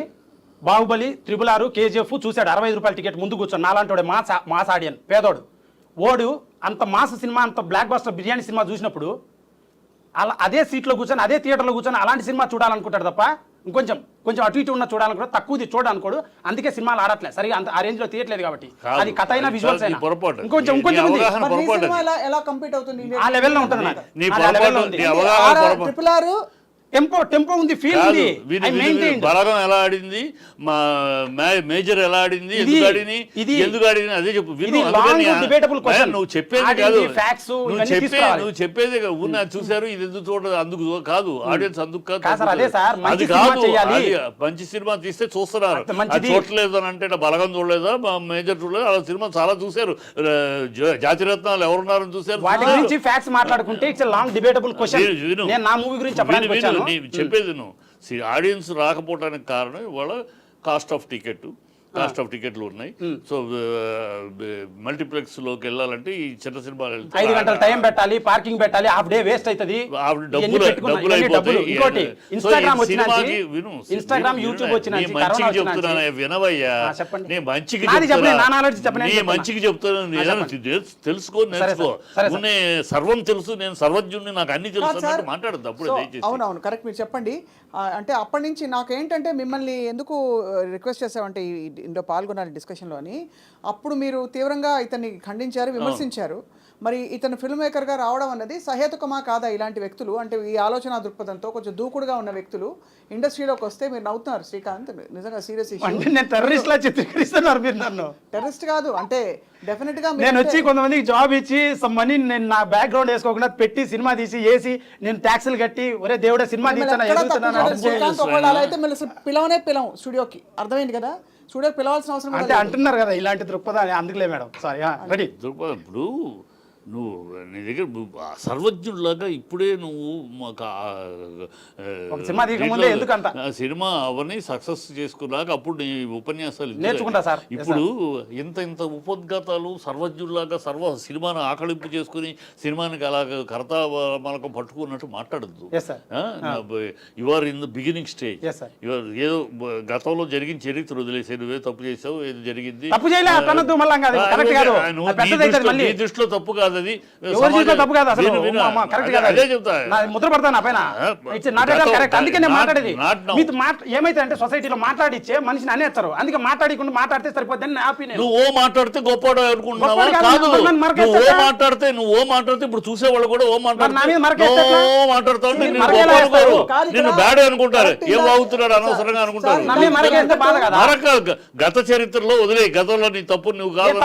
Speaker 2: బాహుబలి, 666, KGF చూశాడు. 65 రూపాయల టికెట్ ముందు కూర్చొని. నాలాంటి మాస్ ఆడియన్, పేదోడు ఓడు అంత మాస్ సినిమా, అంత బ్లాక్ బస్టర్ బిర్యానీ సినిమా చూసినప్పుడు అలా అదే సీట్లో కూర్చొని అదే థియేటర్లో కూర్చొని అలాంటి సినిమా చూడాలనుకుంటాడు తప్ప కొంచెం అటు ఇటు ఉన్న చూడాలనుకో తక్కువది చూడాలనుకోడు. అందుకే సినిమాలు ఆడట్లేదు సరిగా అంత ఆ రేంజ్ లో తీయట్లేదు కాబట్టి. అది కథ అయినా విజువల్స్ అయినా ఇంకొంచెం ఉంది.
Speaker 1: మరి ఈ సినిమా ఎలా కంప్లీట్ అవుతుంది?
Speaker 2: ఆ లెవెల్లో ఉంటుంది నాకు.
Speaker 3: నీ
Speaker 2: ఆ లెవెల్లో ఉంది.
Speaker 1: ట్రిపుల్ ఆర్
Speaker 2: టెంపో ఉంది, ఫీల్ ఉంది.
Speaker 3: బలగం ఎలా ఆడింది, మా మేజర్ ఎలా ఆడింది, ఎందుకు ఆడింది అదే చెప్పు. నువ్వు చెప్పేది కాదు, నువ్వు చెప్పేది ఊరిని చూసారు ఇది ఎందుకు చూడదు అందుకు కాదు, ఆడియన్స్ అందుకు కాదు, అది కాదు. మంచి సినిమా తీస్తే చూస్తున్నారు, అది చూడలేదు అని అంటే బలగం చూడలేదా, మేజర్ చూడలేదు, అలా సినిమా చాలా చూసారు. జాతిరత్నాలు ఎవరున్నారని చూసారు.
Speaker 2: వాటి గురించి ఫ్యాక్ట్స్ మాట్లాడుకుంటే ఇట్స్ లాంగ్ డిబేటబుల్ క్వశ్చన్. నేను నా మూవీ గురించి చెప్పడానికి వచ్చాను.
Speaker 3: చెప్పేది నువ్వు ఆడియన్స్ రాకపోవడానికి కారణం ఇవాళ కాస్ట్ ఆఫ్ టికెట్లు ఉన్నాయి. సో మల్టీప్లెక్స్ లోకి వెళ్ళాలంటే ఈ చిన్న సినిమాలు
Speaker 2: 5 గంటలు టైం పెట్టాలి, పార్కింగ్ పెట్టాలి, హాఫ్ డే వేస్ట్ అవుతుంది,
Speaker 3: డబ్బులు అయిపోతాయి.
Speaker 2: ఇన్స్టాగ్రామ్ యూట్యూబ్
Speaker 3: చెప్తున్నా వినవయ్యా, నేను మంచికి చెప్తున్నాను, తెలుసుకో నేర్చుకో. సర్వం తెలుసు, నేను సర్వజ్ఞుడిని, నాకు అన్ని తెలుసు అన్నట్టు మాట్లాడద్దు అప్పుడు.
Speaker 1: అవునవును కరెక్ట్. మీరు చెప్పండి. అంటే అప్పటి నుంచి నాకేంటంటే మిమ్మల్ని ఎందుకు రిక్వెస్ట్ చేసామంటే ఇందులో పాల్గొనాలి డిస్కషన్లో అని. అప్పుడు మీరు తీవ్రంగా ఇతన్ని ఖండించారు, విమర్శించారు. మరి ఇతను ఫిల్మ్ మేకర్గా రావడం అన్నది సహేతుకమా కాదా? ఇలాంటి వ్యక్తులు అంటే ఈ ఆలోచన దృక్పథంతో కొంచెం దూకుడుగా ఉన్న వ్యక్తులు ఇండస్ట్రీలోకి వస్తే మీరు నవ్వుతున్నారు శ్రీకాంత్, నిజంగా సీరియస్ ఇష్యూ. టెర్రరిస్ట్ కాదు అంటే డెఫినెట్ గా
Speaker 2: నేను వచ్చి కొంతమందికి జాబ్ ఇచ్చి సమ్ మనీ నేను నా బ్యాక్గ్రౌండ్ వేసుకోకుండా పెట్టి సినిమా తీసి వేసి నేను ట్యాక్సులు కట్టి ఒరే దేవుడే సినిమా
Speaker 1: అయితే పిలవం స్టూడియోకి. అర్థమైంది కదా, స్టూడియోకి పిలవాల్సిన అవసరం
Speaker 2: అంటే అంటున్నారు కదా ఇలాంటి దృక్పథం. అందుకులే మేడం సారీ రెడీ
Speaker 3: దృక్పథం. ఇప్పుడు నువ్వు నీ దగ్గర సర్వజ్ఞుడిలాగా ఇప్పుడే నువ్వు సినిమా అవన్నీ సక్సెస్ చేసుకున్నాక అప్పుడు నీ ఉపన్యాసాలు
Speaker 2: నేర్చుకుంటా సార్.
Speaker 3: ఇప్పుడు ఇంత ఉపోద్ఘాతాలు సర్వజ్ఞుడిలాగా సినిమాను ఆకళింపు చేసుకుని సినిమానికి అలాగ కర్త మనకు పట్టుకున్నట్టు మాట్లాడద్దు. You are in the beginning stage. ఏదో గతంలో జరిగిన చరిత్ర వదిలేసే నువ్వే తప్పు చేసావు, ఏదో జరిగింది నీ దృష్టిలో తప్పు కాదు.
Speaker 2: ఏమైతే అంటే సొసైటీలో మాట్లాడిచ్చే మనిషిని అనేస్తారు, అందుకే మాట్లాడకుండా మాట్లాడితే సరిపోద్దని
Speaker 3: నువ్వు మాట్లాడితే గొప్ప అనుకుంటున్నావా? నువ్వు మాట్లాడితే ఇప్పుడు చూసేవాళ్ళు కూడా మాట్లాడుతావు, నిన్ను బ్యాడ్ అనుకుంటారు, ఏం బాగుతున్నాడు అనవసరంగా అనుకుంటారు. గత చరిత్రలో వదిలే, గతంలో నీ తప్పు నువ్వు కాదు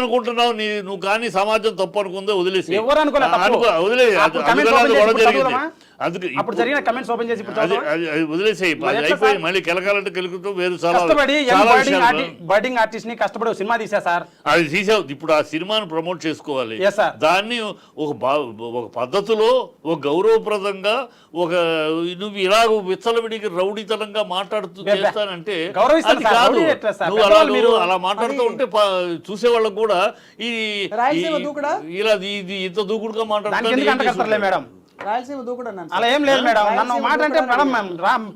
Speaker 3: అనుకుంటున్నావు, నువ్వు కానీ సమాజం తప్పు అనుకుందో వదిలేసి వదిలేసేయి, అయిపోయి మళ్ళీ కెలకాలంటే కెలుకుతూ వేరు
Speaker 2: బర్డింగ్ ఆర్టిస్ట్ ని కష్టపడి సినిమా తీసా సార్,
Speaker 3: అది తీసావు. ఇప్పుడు ఆ సినిమాను ప్రమోట్ చేసుకోవాలి, దాన్ని ఒక పద్ధతిలో ఒక గౌరవప్రదంగా నువ్వు ఇలా విచ్చలవిడికి రౌడీతనంగా మాట్లాడుతూ చేస్తానంటే అది కాదు. నువ్వు అలా మాట్లాడుతూ ఉంటే చూసేవాళ్ళకు కూడా ఇలా ఇంత దూకుడుగా మాట్లాడుతున్నా
Speaker 2: మేడం.
Speaker 1: రాయలసీమ దూకుడు
Speaker 2: అలా ఏం లేదు మేడం. నన్ను మాట అంటే మేడం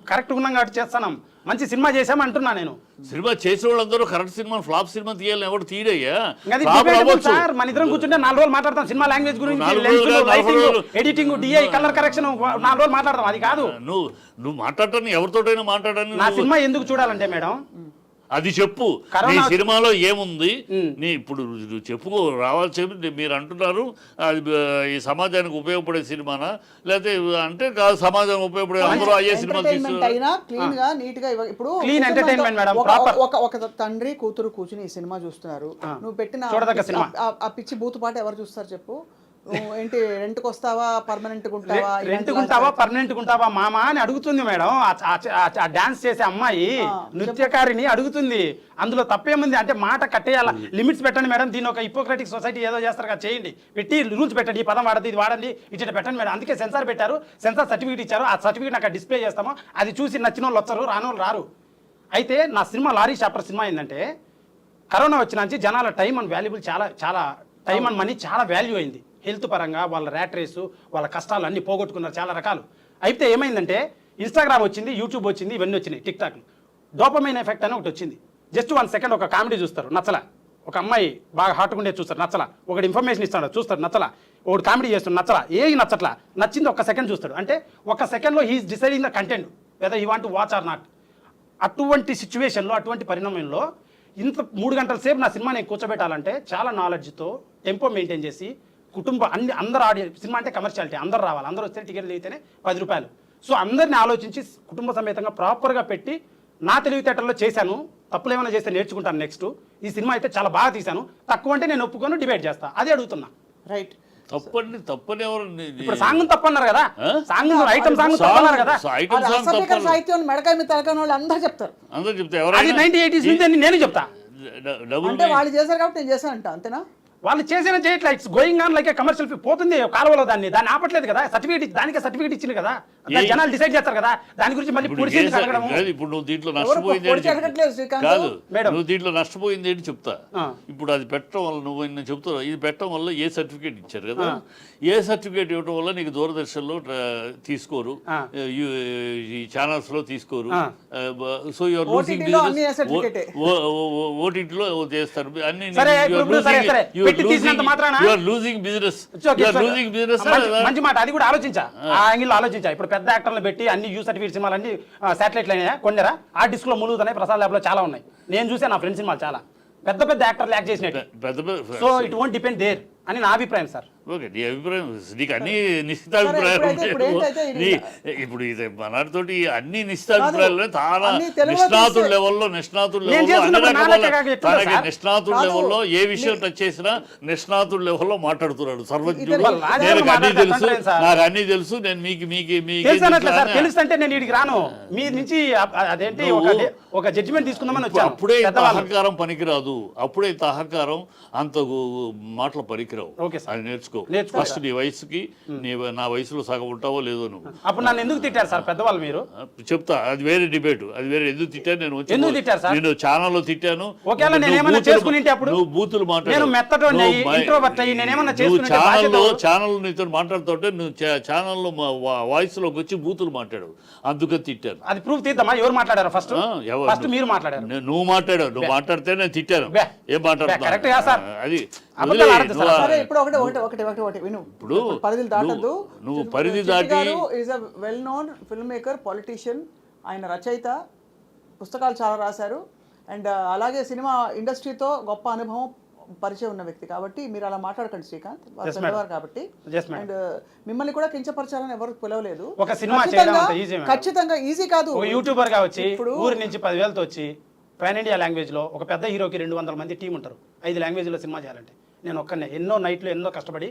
Speaker 2: కరెక్ట్ ఉన్నాం కాబట్టి చేస్తాను, మంచి సినిమా చేసాం అంటున్నా. నేను
Speaker 3: సినిమా చేసే వాళ్ళందరూ కరెక్ట్ సినిమా ఫ్లాప్ సినిమా తీయాలని ఎవరు తీయడయ్యా.
Speaker 2: సార్ మన ఇద్దరం కూర్చుంటే 4 రోజులు మాట్లాడతాం సినిమా లాంగ్వేజ్ గురించి, ఎడిటింగ్, డిఐ, కలర్ కరెక్షన్ 4 రోజులు మాట్లాడతాం. అది కాదు
Speaker 3: నువ్వు మాట్లాడటాన్ని ఎవరితోటైనా మాట్లాడని.
Speaker 2: నా సినిమా ఎందుకు చూడాలంటే మేడం
Speaker 3: అది చెప్పు, నీ సినిమాలో ఏముంది, నీ ఇప్పుడు చెప్పుకో రావాలి. చెప్పి మీరు అంటున్నారు అది ఈ సమాజానికి ఉపయోగపడే సినిమానా, లేకపోతే అంటే కాదు సమాజానికి ఉపయోగపడే అందరూ అయ్యే సినిమా
Speaker 1: ఒక తండ్రి కూతురు కూర్చుని ఈ సినిమా చూస్తున్నారు, నువ్వు పెట్టిన ఆ పిచ్చి బూతు పాట ఎవరు చూస్తారు చెప్పు? ఏంటి రెంట్కి వస్తావా పర్మనెంట్
Speaker 2: ఉంటావా మామా అని అడుగుతుంది మేడం. ఆ డాన్స్ చేసే అమ్మాయి నృత్యకారిని అడుగుతుంది, అందులో తప్పేముంది అంటే మాట కట్టేయాల, లిమిట్స్ పెట్టండి మేడం. దీని ఒక హిపోక్రటిక్ సొసైటీ ఏదో చేస్తారు కదా, చేయండి, పెట్టి రూల్స్ పెట్టండి, ఈ పదం వాడద్దు, ఇది వాడండి, ఇట్లా పెట్టండి మేడం. అందుకే సెన్సార్ పెట్టారు, సెన్సార్ సర్టిఫికేట్ ఇచ్చారు, ఆ సర్టిఫికేట్ అక్కడ డిస్ప్లే చేస్తాము, అది చూసి నచ్చిన వాళ్ళు వస్తారు, రానోళ్ళు రారు. అయితే నా సినిమా లారీ చాప్టర్ సినిమా ఏంటంటే కరోనా వచ్చిన నుంచి జనాల టైం అండ్ వాల్యుబుల్ చాలా టైం అండ్ మనీ చాలా వాల్యూ అయింది. హెల్త్ పరంగా వాళ్ళ ర్యాట్ రేసు, వాళ్ళ కష్టాలు అన్నీ పోగొట్టుకున్నారు చాలా రకాలు. అయితే ఏమైందంటే ఇన్స్టాగ్రామ్ వచ్చింది, యూట్యూబ్ వచ్చింది, ఇవన్నీ వచ్చినాయి, టిక్ టాక్ డోపమైన్ ఎఫెక్ట్ అని ఒకటి వచ్చింది. జస్ట్ 1 సెకండ్ ఒక కామెడీ చూస్తారు, నచ్చలా, ఒక అమ్మాయి బాగా హాట్గా ఉండేది చూస్తారు నచ్చలా, ఒకటి ఇన్ఫర్మేషన్ ఇస్తాడు చూస్తాడు నచ్చలా, ఒకటి కామెడీ చేస్తాడు నచ్చలా, ఏది నచ్చట్లా, నచ్చింది ఒక్క సెకండ్ చూస్తాడు. అంటే ఒక సెకండ్లో he's deciding the content whether you want to watch or not. అటువంటి సిచ్యువేషన్లో, అటువంటి పరిణామంలో ఇంత 3 గంటల సేపు నా సినిమా నేను కూర్చోబెట్టాలంటే చాలా నాలెడ్జ్తో టెంపో మెయింటైన్ చేసి అందరు ఆడియన్స్, సినిమా అంటే కమర్షియాలిటీ, అందరు రావాలి, అందరూ వస్తే టికెట్లు అయితేనే 10 రూపాయలు. సో అందరిని ఆలోచించి కుటుంబ సమేతంగా ప్రాపర్గా పెట్టి నా తెలివితేటల్లో చేశాను. తప్పులు ఏమైనా చేస్తే నేర్చుకుంటాను నెక్స్ట్. ఈ సినిమా అయితే చాలా బాగా తీశాను, తక్కువ అంటే నేను ఒప్పుకొని డిబేట్ చేస్తా, అదే అడుగుతున్నా.
Speaker 1: రైట్.
Speaker 3: తప్పని ఎవరు
Speaker 2: ఇప్పుడు సాంగ్ తప్పన్నారు కదా, సాంగ్ ఐటమ్ సాంగ్ తప్పన్నారు కదా,
Speaker 1: సాహిత్యం మెడకాయ మీద తలకాని వాళ్ళు అందరూ చెప్తారు.
Speaker 3: అందరూ చెప్తే
Speaker 2: అది
Speaker 3: ఎవరైనా
Speaker 2: 1980s నుంచి నేను చెప్తా.
Speaker 1: అంటే వాళ్ళు చేశారు కాబట్టి నేను చేశానంట, అంతేనా?
Speaker 2: వాళ్ళు చేసిన చేయట్లా, it's going on like commercial పోతుంది కాలువలో, దాన్ని ఆపట్లేదు కదా. సర్టిఫికేట్ దానికే సర్టిఫికేట్ ఇచ్చింది కదా, జనాలు డిసైడ్ చేస్తారు కదా దాని గురించి. మళ్ళీ
Speaker 3: ఇప్పుడు నువ్వు దీంట్లో నష్టపోయింది కాదు మేడం, నువ్వు దీంట్లో నష్టపోయింది ఏంటి చెప్తా. ఇప్పుడు అది పెట్టడం వల్ల నువ్వు నేను చెప్తున్నా, ఇది పెట్టడం వల్ల ఏ సర్టిఫికేట్ ఇచ్చారు కదా, ఏ సర్టిఫికేట్ ఇవ్వడం వల్ల నీకు దూరదర్శన్లో తీసుకోరు, ఈ ఛానల్స్ లో తీసుకోరు. సో యువర్ లూజింగ్ బిజినెస్, ఓటీటీలో చేస్తారు అన్ని, లూజింగ్ బిజినెస్.
Speaker 2: మంచి మాట, అది కూడా ఆలోచించా, ఆ యాంగిల్ ఆలోచించా. ఇప్పుడు పెద్ద యాక్టర్లు పెట్టి అన్ని యూ సర్టిఫికేట్ సినిమాలు అన్ని శాటిలైట్లు అయినా కొన్నారా, ఆ డిస్క్ లో ములుగుతున్నాయి, ప్రసాద్ ల్యాబ్ లో చాలా ఉన్నాయి. నేను చూసా నా ఫ్రెండ్ సినిమాలు చాలా పెద్ద పెద్ద యాక్టర్లు యాక్ట్ చేసినట్టు. So it won't depend there అని నా అభిప్రాయం సార్.
Speaker 3: ఓకే, నీ అభిప్రాయం, నీకు అన్ని నిశ్చితాభిప్రాయాలు ఉంటాయి. ఇప్పుడు ఇది మనాడితోటి అన్ని నిశ్చితాభిప్రాయాలు చాలా నిష్ణాతుల లెవెల్లో లెవెల్లో ఏ విషయం టచ్ చేసినా నిష్ణాతుల లెవెల్లో మాట్లాడుతున్నాడు సర్వజ్ఞుడు. నాకు అన్ని తెలుసు, నేను
Speaker 2: తెలుసు నేను ఇడికి రాను, మీ నుంచి అదేంటి ఒక జడ్జిమెంట్ తీసుకుందామని వచ్చాను.
Speaker 3: అప్పుడే ఇంత అహంకారం పనికిరాదు, అప్పుడే ఇంత అహంకారం అంత మాటల పనికిరావు. అది నేర్చుకో ఫస్ట్. నీ వయసుకి నా వయసులో సగం ఉంటావో లేదో నువ్వు.
Speaker 2: అప్పుడు నన్ను ఎందుకు తిట్టారు సార్ పెద్దవాళ్ళు మీరు?
Speaker 3: చెప్తా, అది వేరే డిబేట్, అది వేరే. ఎందుకు తిట్టాను నేను?
Speaker 2: ఎందుకు తిట్టారు సార్?
Speaker 3: నేను ఛానల్లో తిట్టాను. బూతులు ఛానల్ నీతో మాట్లాడుతుంటే నువ్వు ఛానల్లో వాయిస్ లోకి వచ్చి బూతులు మాట్లాడావు, అందుకని తిట్టాను.
Speaker 2: అది ప్రూఫ్ తీద్దామా? ఎవరు మాట్లాడారు? ఫస్ట్ మీరు మాట్లాడారు.
Speaker 3: నువ్వు మాట్లాడావు, నువ్వు మాట్లాడితే నేను తిట్టాను. ఏం మాట్లాడుతున్నా అది
Speaker 1: పరిధులు దాటద్దు.
Speaker 3: నువ్వు పరిధి దాటి
Speaker 1: is a well known film maker, politician, ఆయన రచయిత, పుస్తకాలు చాలా రాశారు. అండ్ అలాగే సినిమా ఇండస్ట్రీతో గొప్ప అనుభవం, పరిచయం ఉన్న వ్యక్తి. కాబట్టి మీరు అలా మాట్లాడకండి శ్రీకాంత్, వారు కాబట్టి. అండ్ మిమ్మల్ని కూడా కించపరచాలని ఎవరు పిలవలేదు.
Speaker 2: ఒక సినిమా
Speaker 1: ఖచ్చితంగా ఈజీ కాదు.
Speaker 2: యూట్యూబర్ గా వచ్చి ఊరి నుంచి 10,000తో వచ్చి పాన్ ఇండియా లాంగ్వేజ్ లో ఒక పెద్ద హీరోకి 200 మంది టీం ఉంటారు, 5 లాంగ్వేజ్లో సినిమా చేయాలంటే. నేను ఒక్కనే ఎన్నో నైట్లు ఎన్నో కష్టపడి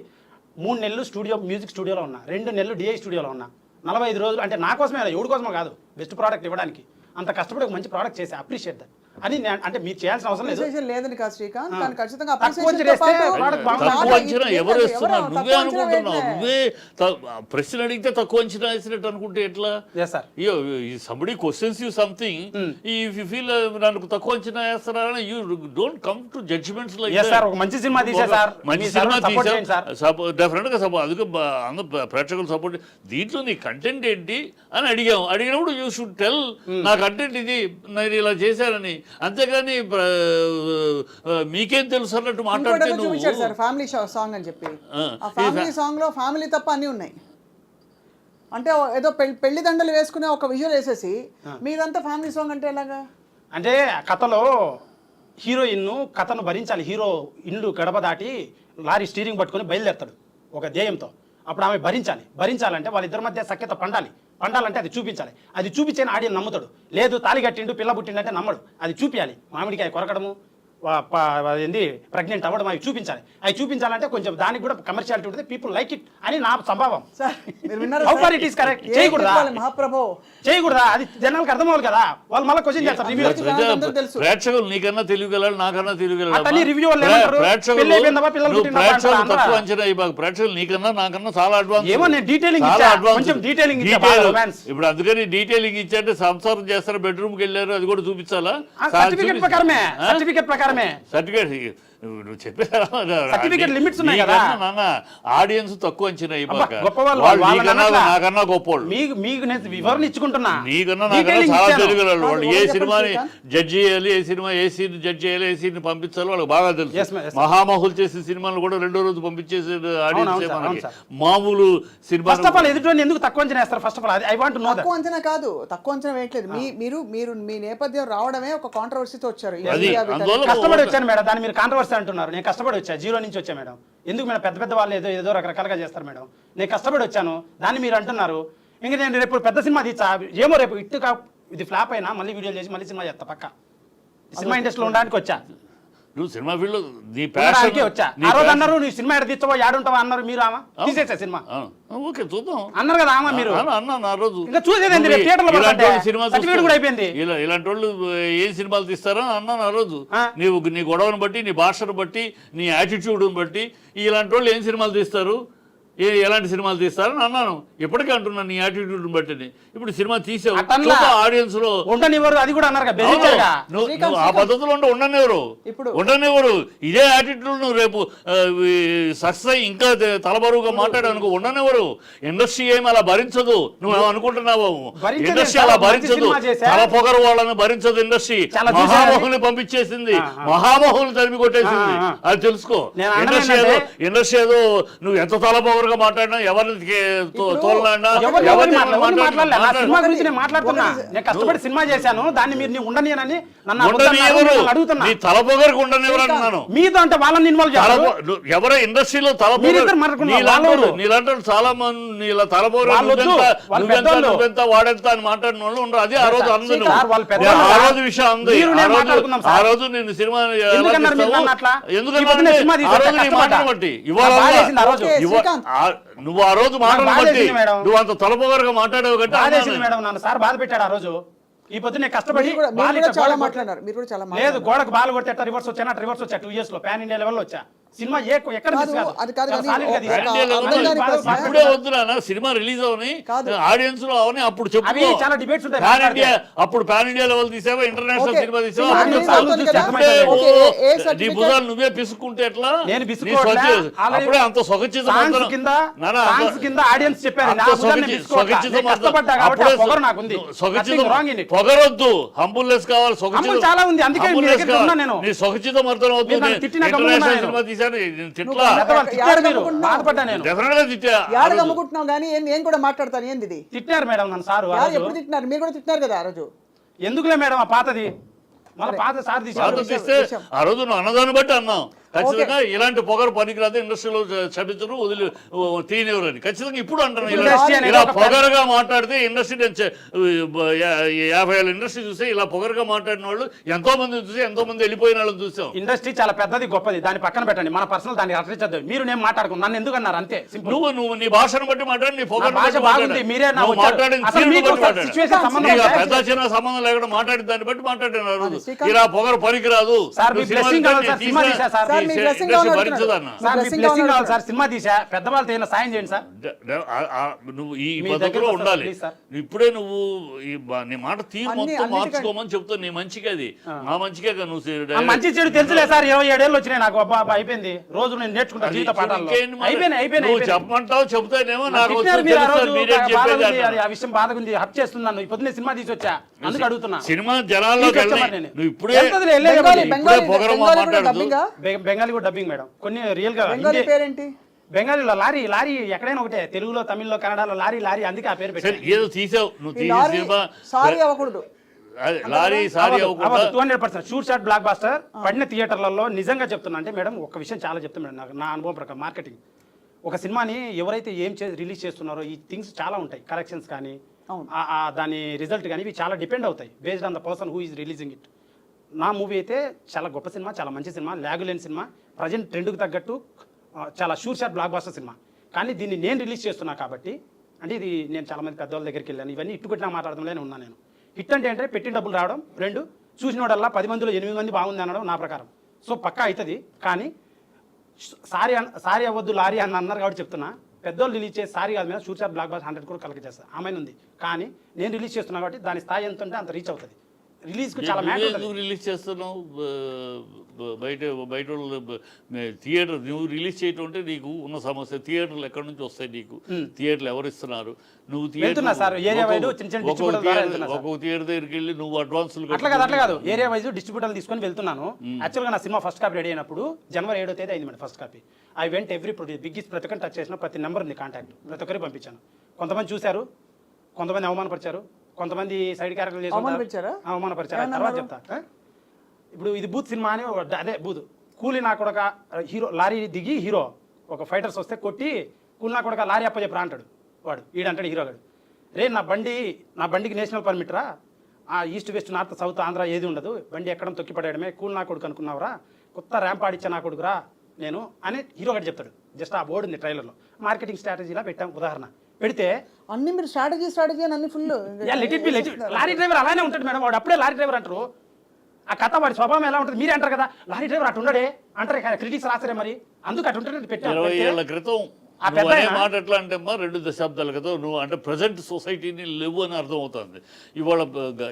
Speaker 2: 3 నెలలు మ్యూజిక్ స్టూడియోలో ఉన్నా, 2 నెలలు డిఐ స్టూడియోలో ఉన్నా, 45 రోజులు. అంటే నా కోసమే, ఎవరి కోసమో కాదు, బెస్ట్ ప్రోడక్ట్ ఇవ్వడానికి. అంత కష్టపడి ఒక మంచి ప్రోడక్ట్ చేసి అప్రిషియేట్ దట్ అని. అంటే మీరు చేయాల్సిన అవసరం లేదు,
Speaker 1: లేదని కాదు శ్రీకాంత్, కానీ ఖచ్చితంగా
Speaker 3: తక్కువ అంచనా ఎవరు వేస్తున్నారు? నువ్వే అనుకుంటున్నావు. నువ్వే ప్రశ్న అడిగితే తక్కువ అంచనా వేసినట్టు అనుకుంటే ఎట్లా? Somebody questions you something, if you feel నన్ను తక్కువ అంచనా వేస్తారా, you don't come to judgements like that.
Speaker 2: ఒక మంచి సినిమా తీసా సార్,
Speaker 3: మంచి సినిమా తీసా, డెఫినెట్ గా అందుకే అందరూ ప్రేక్షకులు సపోర్ట్. దీంట్లో నీ కంటెంట్ ఏంటి అని అడిగినప్పుడు యూ షుడ్ టెల్, నా కంటెంట్ ఇది, నేను ఇలా చేశానని. అంతేగాని మీకేం తెలుసు అన్నట్టు మాట్లాడితే
Speaker 1: నువ్వు ఫ్యామిలీ సాంగ్ అని చెప్పి, ఆ ఫ్యామిలీ సాంగ్ లో ఫ్యామిలీ తప్ప అన్నీ ఉన్నాయి. అంటే ఏదో పెళ్లి దండలు వేసుకునే ఒక విజువల్ వేసేసి మీదంతా ఫ్యామిలీ సాంగ్ అంటే ఎలాగా?
Speaker 2: అంటే కథలో హీరోయిన్ కథను భరించాలి. హీరో ఇల్లు గడప దాటి లారీ స్టీరింగ్ పట్టుకొని బయలుదేరుతాడు ఒక ధ్యేయంతో. అప్పుడు ఆమె భరించాలంటే వాళ్ళిద్దరి మధ్య సఖ్యత పండాలంటే అది చూపించాలి. అది చూపించని ఆడియన్ నమ్ముతాడు. లేదు తాళి కట్టిండు పిల్ల పుట్టిండంటే నమ్మడు. అది చూపించాలి. మామిడికాయ కొరకడము, ఏంది ప్రెగ్నెంట్ అవ్వడం, అవి చూపించాలంటే కొంచెం దానికి కూడా కమర్షియాలిటీ ఉంటుంది. పీపుల్ లైక్ ఇట్ అని నా సంభావం. చేయకూడదా? అది జనాలకు అర్థం అవ్వాలి కదా, వాళ్ళు మళ్ళీ క్వశ్చన్ చేస్తారు.
Speaker 3: ప్రేక్షకులు నీకన్నా తెలియగలరు, నాకన్నా తెలియగలరు. ప్రేక్షకులు నీకన్నా నాకన్నా చాలా అడ్వాన్స్. ఇప్పుడు అందుకని డీటెయిలింగ్ ఇచ్చారంటే సంసారం చేస్తారు, బెడ్రూమ్కి వెళ్ళారు, అది కూడా చూపించాలా?
Speaker 2: సర్టిఫికేట్ ప్రకారమే.
Speaker 3: సర్టిఫికేట్ నువ్వు చెప్పే
Speaker 2: Certificate limits ఉన్నాయి కదా.
Speaker 3: నాన్న ఆడియన్స్ తక్కువ అంచనా ఇవ్వక.
Speaker 2: గొప్పవాళ్ళు
Speaker 3: వాళ్ళు
Speaker 2: వాళ్ళని
Speaker 3: నీకన్నా
Speaker 2: అనట్లా.
Speaker 3: నాకన్నా గొప్పోళ్ళు.
Speaker 2: మీకు నేను వివరణ ఇచ్చుకుంటున్నా.
Speaker 3: నీకన్నా
Speaker 2: Detailing
Speaker 3: నాకన్నా చాలా
Speaker 2: ఇచ్చాను.
Speaker 3: తెలియగలరు వాళ్ళు. ఏ
Speaker 1: చెప్పండి
Speaker 3: సినిమాని
Speaker 1: శ్రీకాంత్.
Speaker 3: జడ్జ్ చేయాలి, ఏ సినిమా ఏ సీన్ జడ్జ్ చేయాలి, ఏ సీన్ పంపించాలో వాళ్ళకి బాగా
Speaker 2: Yes,
Speaker 3: తెలుసు.
Speaker 2: ma'am, yes, sir.
Speaker 3: మహామహులు చేసే సినిమాలు కూడా రెండో రోజు పంపించేసే ఆడియన్స్
Speaker 2: అవును,
Speaker 3: మనకి
Speaker 2: sir.
Speaker 3: మామూలు సినిమా
Speaker 2: ఫస్ట్ ఆఫ్ ఆల్ ఎదుటి ఎందుకు తక్కువ అంచనా వేస్తారు? First of all I want know that.
Speaker 1: తక్కువ అంచనా కాదు, తక్కువ అంచనా వేయట్లేదు. మీరు మీ నేపథ్యం రావడమే ఒక కాంట్రవర్సీతో వచ్చారు. ఈ
Speaker 3: అది
Speaker 1: ఇండియా వీటన్నిటి-
Speaker 3: అందువల్ల
Speaker 2: కష్టపడి వచ్చాను మేడం, దాన్ని మీరు కాంట్రవర్సీ అంటున్నారు. నేను కష్టపడి వచ్చా, జీరో నుంచి వచ్చా మేడం. ఎందుకు మేడం పెద్ద పెద్ద వాళ్ళు ఏదో రకరకాలుగా చేస్తారు మేడం. నేను కష్టపడి వచ్చాను, దాన్ని మీరు అంటున్నారు. ఇంకా నేను రేపు పెద్ద సినిమా తీసా, ఏమో రేపు ఇది ఫ్లాప్ అయినా మళ్ళీ వీడియోలు చేసి మళ్ళీ సినిమా చేస్తా పక్క. సినిమా ఇండస్ట్రీలో ఉండడానికి వచ్చా,
Speaker 3: నువ్వు సినిమా ఫీల్డ్ నీ
Speaker 2: ఉండడానికే వచ్చా. ఆ రోజు
Speaker 3: ప్యాషన్
Speaker 2: అన్నారు నువ్వు సినిమా ఎక్కడ తీస్తావో ఏడుంటావా అన్నారు. మీరు ఆమె తీసేసా సినిమా
Speaker 3: ఓకే చూద్దాం
Speaker 2: అన్నారు కదా ఆమె. మీరు
Speaker 3: అన్నా ఆ రోజు
Speaker 2: ఇంకా చూసేదేంటి?
Speaker 3: నువ్వు
Speaker 2: రేపు థియేటర్లో
Speaker 3: ఇలాంటి
Speaker 2: పడుతుంటే
Speaker 3: వాళ్ళు సినిమా
Speaker 2: సర్టిఫికేట్ కూడా అయిపోయింది.
Speaker 3: ఇలాంటి వాళ్ళు ఏం సినిమాలు తీస్తారా అన్నాను ఆ రోజు.
Speaker 2: ఆ.
Speaker 3: నీ గొడవను బట్టి, నీ భాషను బట్టి, నీ యాటిట్యూడ్ని బట్టి ఇలాంటి వాళ్ళు ఏం సినిమాలు తీస్తారు, ఎలాంటి సినిమాలు తీస్తారని అన్నాను. ఇప్పటికే అంటున్నాను నీ యాటిట్యూడ్ని బట్టి. ఇప్పుడు సినిమా తీసావు,
Speaker 2: అట్లా
Speaker 3: ఆడియన్స్ లో
Speaker 2: ఉండనివ్వరు, అది కూడా అన్నారు బెదిరించారుగా.
Speaker 3: నువ్వు ఆ పద్ధతిలో ఉండనివ్వరు
Speaker 1: ఇప్పుడు-
Speaker 3: ఉండనివ్వరు. ఇదే యాటిట్యూడ్ నువ్వు రేపు సక్సెస్ అయ్యి ఇంకా తలబరువుగా మాట్లాడనుకో ఉండనివ్వరు. ఇండస్ట్రీ ఏమి అలా భరించదు. నువ్వు అనుకుంటున్నావు
Speaker 2: భరించలేదు.
Speaker 3: ఇండస్ట్రీ అలా
Speaker 2: చాలా మంచి
Speaker 3: భరించదు.
Speaker 2: సినిమా చేశా.
Speaker 3: తల పొగరు వాళ్ళని భరించదు ఇండస్ట్రీ.
Speaker 2: చాలా చూశాను.
Speaker 3: మహామహుల్ని పంపించేసింది, మహామహుల్ని తరిమి కొట్టేసింది. అది తెలుసుకో.
Speaker 2: నేను అన్నది
Speaker 3: ఇండస్ట్రీ ఏదో నువ్వు ఎంత తల పొగరుగా మాట్లాడినా, ఎవరిని తోలనా,
Speaker 2: మాట్లాడలే. నా సినిమా గురించి నేను మాట్లాడుతున్నా. నేను కష్టపడి సినిమా చేశాను, దాన్ని మీరు ఉండనియనని నన్ను అడుగుతున్నా.
Speaker 3: నీ తల పొగరకు ఉండనివ్వరు అన్నాను.
Speaker 2: మీతో అంటే వాళ్ళని ఇన్వాల్వ్ చేయాలి.
Speaker 3: ఎవరో ఇండస్ట్రీలో
Speaker 2: మీరిద్దరు మాట్లాడుకున్నారు.
Speaker 3: నీలాంటి చాలా మంది నీలా తలపోరు నువ్వెంత వాడెంత అని మాట్లాడిన వాళ్ళు ఉండరు. అది ఆ రోజు అంది నువ్వు.
Speaker 2: సార్, వాళ్ళు పెద్దోళ్ళు
Speaker 3: ఆ
Speaker 2: సార్.
Speaker 3: రోజు విషయం అంది.
Speaker 2: మీరు నేను మాట్లాడుకున్నాం
Speaker 3: ఆ
Speaker 2: సార్.
Speaker 3: రోజు నేను సినిమా
Speaker 2: ఎందుకన్నారు మీరు నన్ను అట్లా? ఈ పొద్దున్నే సినిమా
Speaker 3: ఆ
Speaker 2: తీశారు,
Speaker 3: రోజు నీ
Speaker 2: కష్టపడ్డా.
Speaker 3: మాటను బట్టి ఇవాళ
Speaker 2: నాకు బాధేసింది ఆ రోజు.
Speaker 1: శ్రీకాంత్.
Speaker 3: నువ్వు ఆ రోజు మాటను
Speaker 2: నాకు
Speaker 3: బట్టి
Speaker 2: బాధేసింది మేడం.
Speaker 3: నువ్వు అంత తలపోగరుగా మాట్లాడేవి
Speaker 2: బాధేసింది
Speaker 3: గట్టి
Speaker 2: మేడం, నన్ను సార్ బాధ పెట్టాడు ఆ రోజు. ఈ పొద్దున్నే కష్టపడి
Speaker 1: మీరు కూడా చాలా మాట్లాడారు. మీరు కూడా చాలా
Speaker 2: లేదు,
Speaker 1: మాట్లాడారు.
Speaker 2: గోడకు బాల్ కొడితే ఎట్లా రివర్స్ వచ్చా, రివర్స్ వచ్చా 2 years లో పాన్ ఇండియా లెవెల్లో వచ్చా. సినిమా ఎక్కడ
Speaker 1: కాదు,
Speaker 2: తీసుకోదు.
Speaker 1: అది కాదు కానీ
Speaker 2: సాలిడ్గా
Speaker 1: ఒక-
Speaker 2: తీశారు.
Speaker 1: అర్థం కాని ప్రశ్న.
Speaker 3: ఇప్పుడే వద్దురా సినిమా రిలీజ్ అవని
Speaker 1: కాదు.
Speaker 3: ఆడియన్స్ లో అవని అప్పుడు చెప్పు.
Speaker 2: అవి చాలా డిబేట్స్ ఉంటాయి.
Speaker 3: పాన్ ఇండియా అప్పుడు పాన్ ఇండియా లెవెల్ తీసావా, ఇంటర్నేషనల్
Speaker 1: ఓకే.
Speaker 3: సినిమా తీసావా,
Speaker 1: సినిమా
Speaker 3: అప్పుడు
Speaker 1: రిలీజ్
Speaker 3: చాలు.
Speaker 1: అవుతుంది కదా.
Speaker 3: ఇప్పుడే
Speaker 1: ఓకే, ఏ
Speaker 3: నీ
Speaker 1: సర్టిఫికేట్?
Speaker 3: భుజాలు నువ్వే పిసుక్కుంటే ఎట్లా?
Speaker 2: నేను
Speaker 3: నీ
Speaker 2: పిసుకోవట్లే.
Speaker 3: స్వచ్ఛ-
Speaker 2: ఆల్రెడీ
Speaker 3: అప్పుడే అంత సొగచితం
Speaker 2: సాంగ్స్
Speaker 3: అంతరం.
Speaker 2: కింద
Speaker 3: నానా,
Speaker 2: సాంగ్స్ కింద ఆడియన్స్ చెప్పారు.
Speaker 3: అంత
Speaker 2: నా భుజాన్ని నేను పిసుకోవట్లే.
Speaker 3: సొగచితం
Speaker 2: నేను కష్టపడ్డా కాబట్టి ఆ పొగరు నాకు ఉంది. Nothing wrong in it.
Speaker 3: పొగరొద్దు, హంబుల్నెస్ కావాలి.
Speaker 2: హంబుల్ చాలా ఉంది, అందుకే మీ దగ్గరికి ఉన్నా నేను.
Speaker 3: నీ సొగచితం అర్థం అవుతుంది.
Speaker 2: మీరు నన్ను తిట్టినా గమ్మున
Speaker 3: ఇంటర్నేషనల్
Speaker 2: నేను.
Speaker 3: సినిమా తీశాను తిట్లా
Speaker 2: పెద్దవాళ్ళు తిట్టారు, మీరు బాధపడ్డా నేను.
Speaker 3: డెఫినెట్ గా తిట్టా.
Speaker 1: యాడ గమ్ముకుంటున్నావు కానీ నేను కూడా మాట్లాడతాను. ఏంది ఇది?
Speaker 2: తిట్టారు మేడం నన్ను సారు ఆ
Speaker 1: యాడ
Speaker 2: రోజు.
Speaker 1: ఎప్పుడు తిట్టినారు? మీరు కూడా తిట్టినారు కదా ఆ రోజు.
Speaker 2: ఎందుకులే మేడం ఆ పాతది, మన పాత సార్ తీశారు.
Speaker 3: బాధ తీస్తే ఆ రోజు నువ్వు అన్నదాన్ని బట్టి అన్నాం. ఖచ్చితంగా ఇలాంటి పొగరు పనికిరాదు, ఇండస్ట్రీలో చదివించరు, వదిలి తీయనివ్వరని ఖచ్చితంగా ఇప్పుడు అంటున్నాను.
Speaker 2: ఇండస్ట్రీ అనేది
Speaker 3: ఇలా
Speaker 2: ఒక
Speaker 3: పొగరుగా మాట్లాడితే ఇండస్ట్రీ 50 ఏళ్ళ ఇండస్ట్రీ చూస్తే ఇలా పొగరుగా మాట్లాడిన వాళ్ళు ఎంతో మంది చూసి ఎంతో మంది వెళ్ళిపోయిన వాళ్ళని చూసాం.
Speaker 2: ఇండస్ట్రీ చాలా పెద్దది, గొప్పది, దాన్ని పక్కన పెట్టండి. మన పర్సనల్ దాన్ని అట్రించద్దు. మీరు నేను మాట్లాడుకున్నాను, నన్ను ఎందుకు అన్నారు అంతే సింపుల్.
Speaker 3: నువ్వు నీ భాషను బట్టి మాట్లాడి, నీ పొగరు
Speaker 2: భాష బాగుంది, మీరే నా వచ్చారు.
Speaker 3: మాట్లాడిన
Speaker 2: అసలు
Speaker 3: తీరును
Speaker 2: మీకు
Speaker 3: బట్టి మాట్లాడు.
Speaker 2: సిచ్యువేషన్ సంబంధం
Speaker 3: నీకు ఆ
Speaker 2: ఉందా?
Speaker 3: పెద్ద చిన్న సంబంధం లేకుండా మాట్లాడిన దాన్ని బట్టి మాట్లాడిన ఆ రోజు
Speaker 1: శ్రీకాంత్.
Speaker 3: ఇలా పొగరు పనికిరాదు.
Speaker 2: సార్, మీ
Speaker 3: నువ్వు సినిమా
Speaker 2: blessing కావాలి సార్,
Speaker 3: తీసిన-
Speaker 2: సినిమా తీసా సార్.
Speaker 1: సార్, మీ
Speaker 3: తీసే
Speaker 1: blessing
Speaker 3: ఇండస్ట్రీ
Speaker 1: కావాలి
Speaker 3: భరించదన్న.
Speaker 2: సార్, మీ
Speaker 1: blessing
Speaker 2: blessing
Speaker 1: కావాలి
Speaker 2: కావాలి సార్, సినిమా తీసా. పెద్దవాళ్ళతో ఏమైనా సాయం చేయండి సార్.
Speaker 3: నువ్వు ఈ
Speaker 2: మీ
Speaker 3: పద్ధతిలో
Speaker 2: దగ్గరకు
Speaker 3: ఉండాలి.
Speaker 2: వస్తాను, please, sir.
Speaker 3: ఇప్పుడే నువ్వు నీ మాట తీరు మొత్తం
Speaker 1: అన్నిటికంటే-
Speaker 3: మార్చుకోమని చెప్తావు. నీ మంచిగా అది నా మంచిగా నువ్వు
Speaker 2: ఆ మంచి చెడు తెలుసులే సార్. 27 ఏళ్ళు వచ్చినాయి నాకు. అబ్బా అయిపోయింది. రోజు నేను నేర్చుకుంటా జీవిత పాఠాల్లో. అయిపోయినాయి.
Speaker 3: నువ్వు చెప్పమంటావు, చెబుతానేమో నాకు
Speaker 2: తిట్టినారు మీరు ఆ రోజు,
Speaker 3: మీరేం
Speaker 2: బాధ
Speaker 3: చెప్పేది
Speaker 2: ఉంది,
Speaker 3: అంటారు.
Speaker 2: ఆ విషయం బాధగుంది, హప్ చేస్తున్నాను. ఈ పొద్దున్నే సినిమా తీసి వచ్చా, అందుకు అడుగుతున్నా.
Speaker 3: సినిమా జనాల్లోకి
Speaker 2: తీసుకొచ్చా
Speaker 3: వెళ్ళి
Speaker 2: మరి నేను.
Speaker 3: నువ్వు ఇప్పుడే
Speaker 2: వెళ్తుందిలే, వెళ్ళే
Speaker 1: బెంగాలీ
Speaker 2: కాబట్టి.
Speaker 3: ఇప్పుడే
Speaker 1: బెంగాలీ
Speaker 3: పొగరమా
Speaker 1: బెంగాలీ కూడా
Speaker 3: మాట్లాడుతూ
Speaker 1: డబ్బింగా?
Speaker 2: బెంగాలీ కూడా డబ్బింగ్ మేడం. కొన్ని రియల్ గా
Speaker 1: బెంగాలీ
Speaker 2: హిందీ-
Speaker 1: పేరేంటి?
Speaker 2: బెంగాలీలో లారీ ఎక్కడైనా ఒకటే. తెలుగులో, తమిళ్లో, కన్నడలో లారీ, అందుకే ఆ పేరు
Speaker 3: సరే
Speaker 2: పెట్టారు.
Speaker 3: ఏదో తీసావు నువ్వు
Speaker 1: ఈ
Speaker 3: తీసి
Speaker 1: లారీ
Speaker 3: సినిమా
Speaker 1: సారీ అవ్వకూడదు.
Speaker 3: అదే, లారీ సారీ అవ్వకుండా
Speaker 2: 200% షూట్ షాట్ బ్లాక్ బాస్టర్ పడిన థియేటర్లలో. నిజంగా చెప్తున్నా అంటే మేడం, ఒక విషయం చాలా చెప్తాను మేడం, నాకు నా అనుభవం ప్రకారం మార్కెటింగ్. ఒక సినిమాని ఎవరైతే రిలీజ్ చేస్తున్నారో ఈ థింగ్స్ చాలా ఉంటాయి. కరెక్షన్స్ కానీ దాని రిజల్ట్ కానీ ఇవి చాలా డిపెండ్ అవుతాయి based on the person who is releasing it. నా మూవీ అయితే చాలా గొప్ప సినిమా, చాలా మంచి సినిమా, ల్యాగులేని సినిమా, ప్రజెంట్ ట్రెండ్కి తగ్గట్టు చాలా sure shot blockbuster cinema. కానీ దీన్ని నేను రిలీజ్ చేస్తున్నా కాబట్టి, అంటే ఇది నేను చాలా మంది పెద్దవాళ్ళ దగ్గరికి వెళ్ళాను, ఇవన్నీ ఇట్టుకొట్టినా మాట్లాడడంలోనే ఉన్నా నేను. హిట్ అంటే పెట్టిన డబ్బులు రావడం, 2 చూసినోడల్లా 10 మందిలో 8 మంది బాగుంది అనడం నా ప్రకారం. సో పక్కా అవుతుంది. కానీ సారీ అవ్వద్దు లారీ అని అన్నారు కాబట్టి చెప్తున్నా. పెద్దోళ్ళు రిలీజ్ చేసి సారీ కాదు మీద షూట్ షాట్ బ్లాక్ బాస్టర్ 100 కూడా కలెక్ట్ చేస్తారు, ఆమె ఉంది. కానీ నేను రిలీజ్ చేస్తున్నా కాబట్టి దాని స్థాయి ఎంత ఉంటే అంత రీచ్ అవుతుంది. రిలీజ్కి చాలా మ్యాటర్ ఉంటుంది.
Speaker 3: నువ్వు రిలీజ్ చేస్తున్నావు బయట వాళ్ళు థియేటర్ నువ్వు రిలీజ్ చేయటం అంటే నీకు ఉన్న సమస్య. థియేటర్లు ఎక్కడి నుంచి వస్తాయి నీకు? థియేటర్లు ఎవరు ఇస్తున్నారు? నువ్వు
Speaker 2: వెళ్తున్నా సార్, ఏరియా వైడ్ చిన్న చిన్న డిస్ట్రిబ్యూటర్ ద్వారా వెళ్తున్నా సార్.
Speaker 3: ఒక్కొక్క థియేటర్ దగ్గరికి వెళ్ళి నువ్వు అడ్వాన్సులు
Speaker 2: అట్లా కాదు ఏరియా వైజ్ డిస్ట్రిబ్యూటర్లు తీసుకొని వెళ్తున్నాను. యాక్చువల్గా నా సినిమా ఫస్ట్ కాపీ రెడీ అయినప్పుడు జనవరి 7వ తేదీ అయింది madam first copy. I went every biggest ప్రతి ఒక్కరిని టచ్ చేసిన ప్రతి నెంబర్ ఉంది కాంటాక్ట్, ప్రతి ఒక్కరికి పంపించాను. కొంతమంది చూశారు, కొంతమంది అవమానపరిచారు, కొంతమంది సైడ్ క్యారెక్టర్లు చేసి అవమానపరిచారు. తర్వాత చెప్తా. ఇప్పుడు ఇది బూత్ సినిమా అని అదే బూత్ కూలి నా కొడక హీరో లారీ దిగి హీరో ఒక ఫైటర్స్ వస్తే కొట్టి కూలి నా కొడక లారీ అప్పచెప్పరా అంటాడు వాడు. ఈడంటాడు హీరో గాడు, రే నా బండికి నేషనల్ పర్మిట్ రా, ఆ east west north south Andhra ఏది ఉండదు, బండి ఎక్కడం తొక్కిపడేయడమే, కూలి నా కొడుకు అనుకున్నావురా, కొత్త ర్యాంప్ ఆడిచ్చా నా కొడుకురా నేను అని హీరో గారు చెప్తాడు. జస్ట్ ఆ బోర్డు ఉంది ట్రైలర్లో. మార్కెటింగ్ స్ట్రాటజీలా పెట్టాం ఉదాహరణ పెడితే
Speaker 1: అన్ని మీరు స్ట్రాటజీ అని అన్ని ఫుల్
Speaker 2: లారీ డ్రైవర్ అలానే ఉంటాడు మేడం. వాడు అప్పుడే లారీ డ్రైవర్ అంటారు. ఆ కథ వాడి స్వభావం ఎలా ఉంటుంది మీరే అంటారు కదా, లారీ డ్రైవర్ అటు ఉండడే అంటారు కదా, క్రిటిక్స్ రాసరే మరి అందుకు అటు ఉంటుంది.
Speaker 3: 20 ఏళ్ల క్రితం
Speaker 2: ఆ పెద్ద
Speaker 3: నువ్వు అనే మాట ఎట్లా అంటే అమ్మా 2 దశాబ్దాల క్రితం నువ్వు అంటే ప్రజెంట్ సొసైటీని లేవు అని అర్థం అవుతుంది. ఇవాళ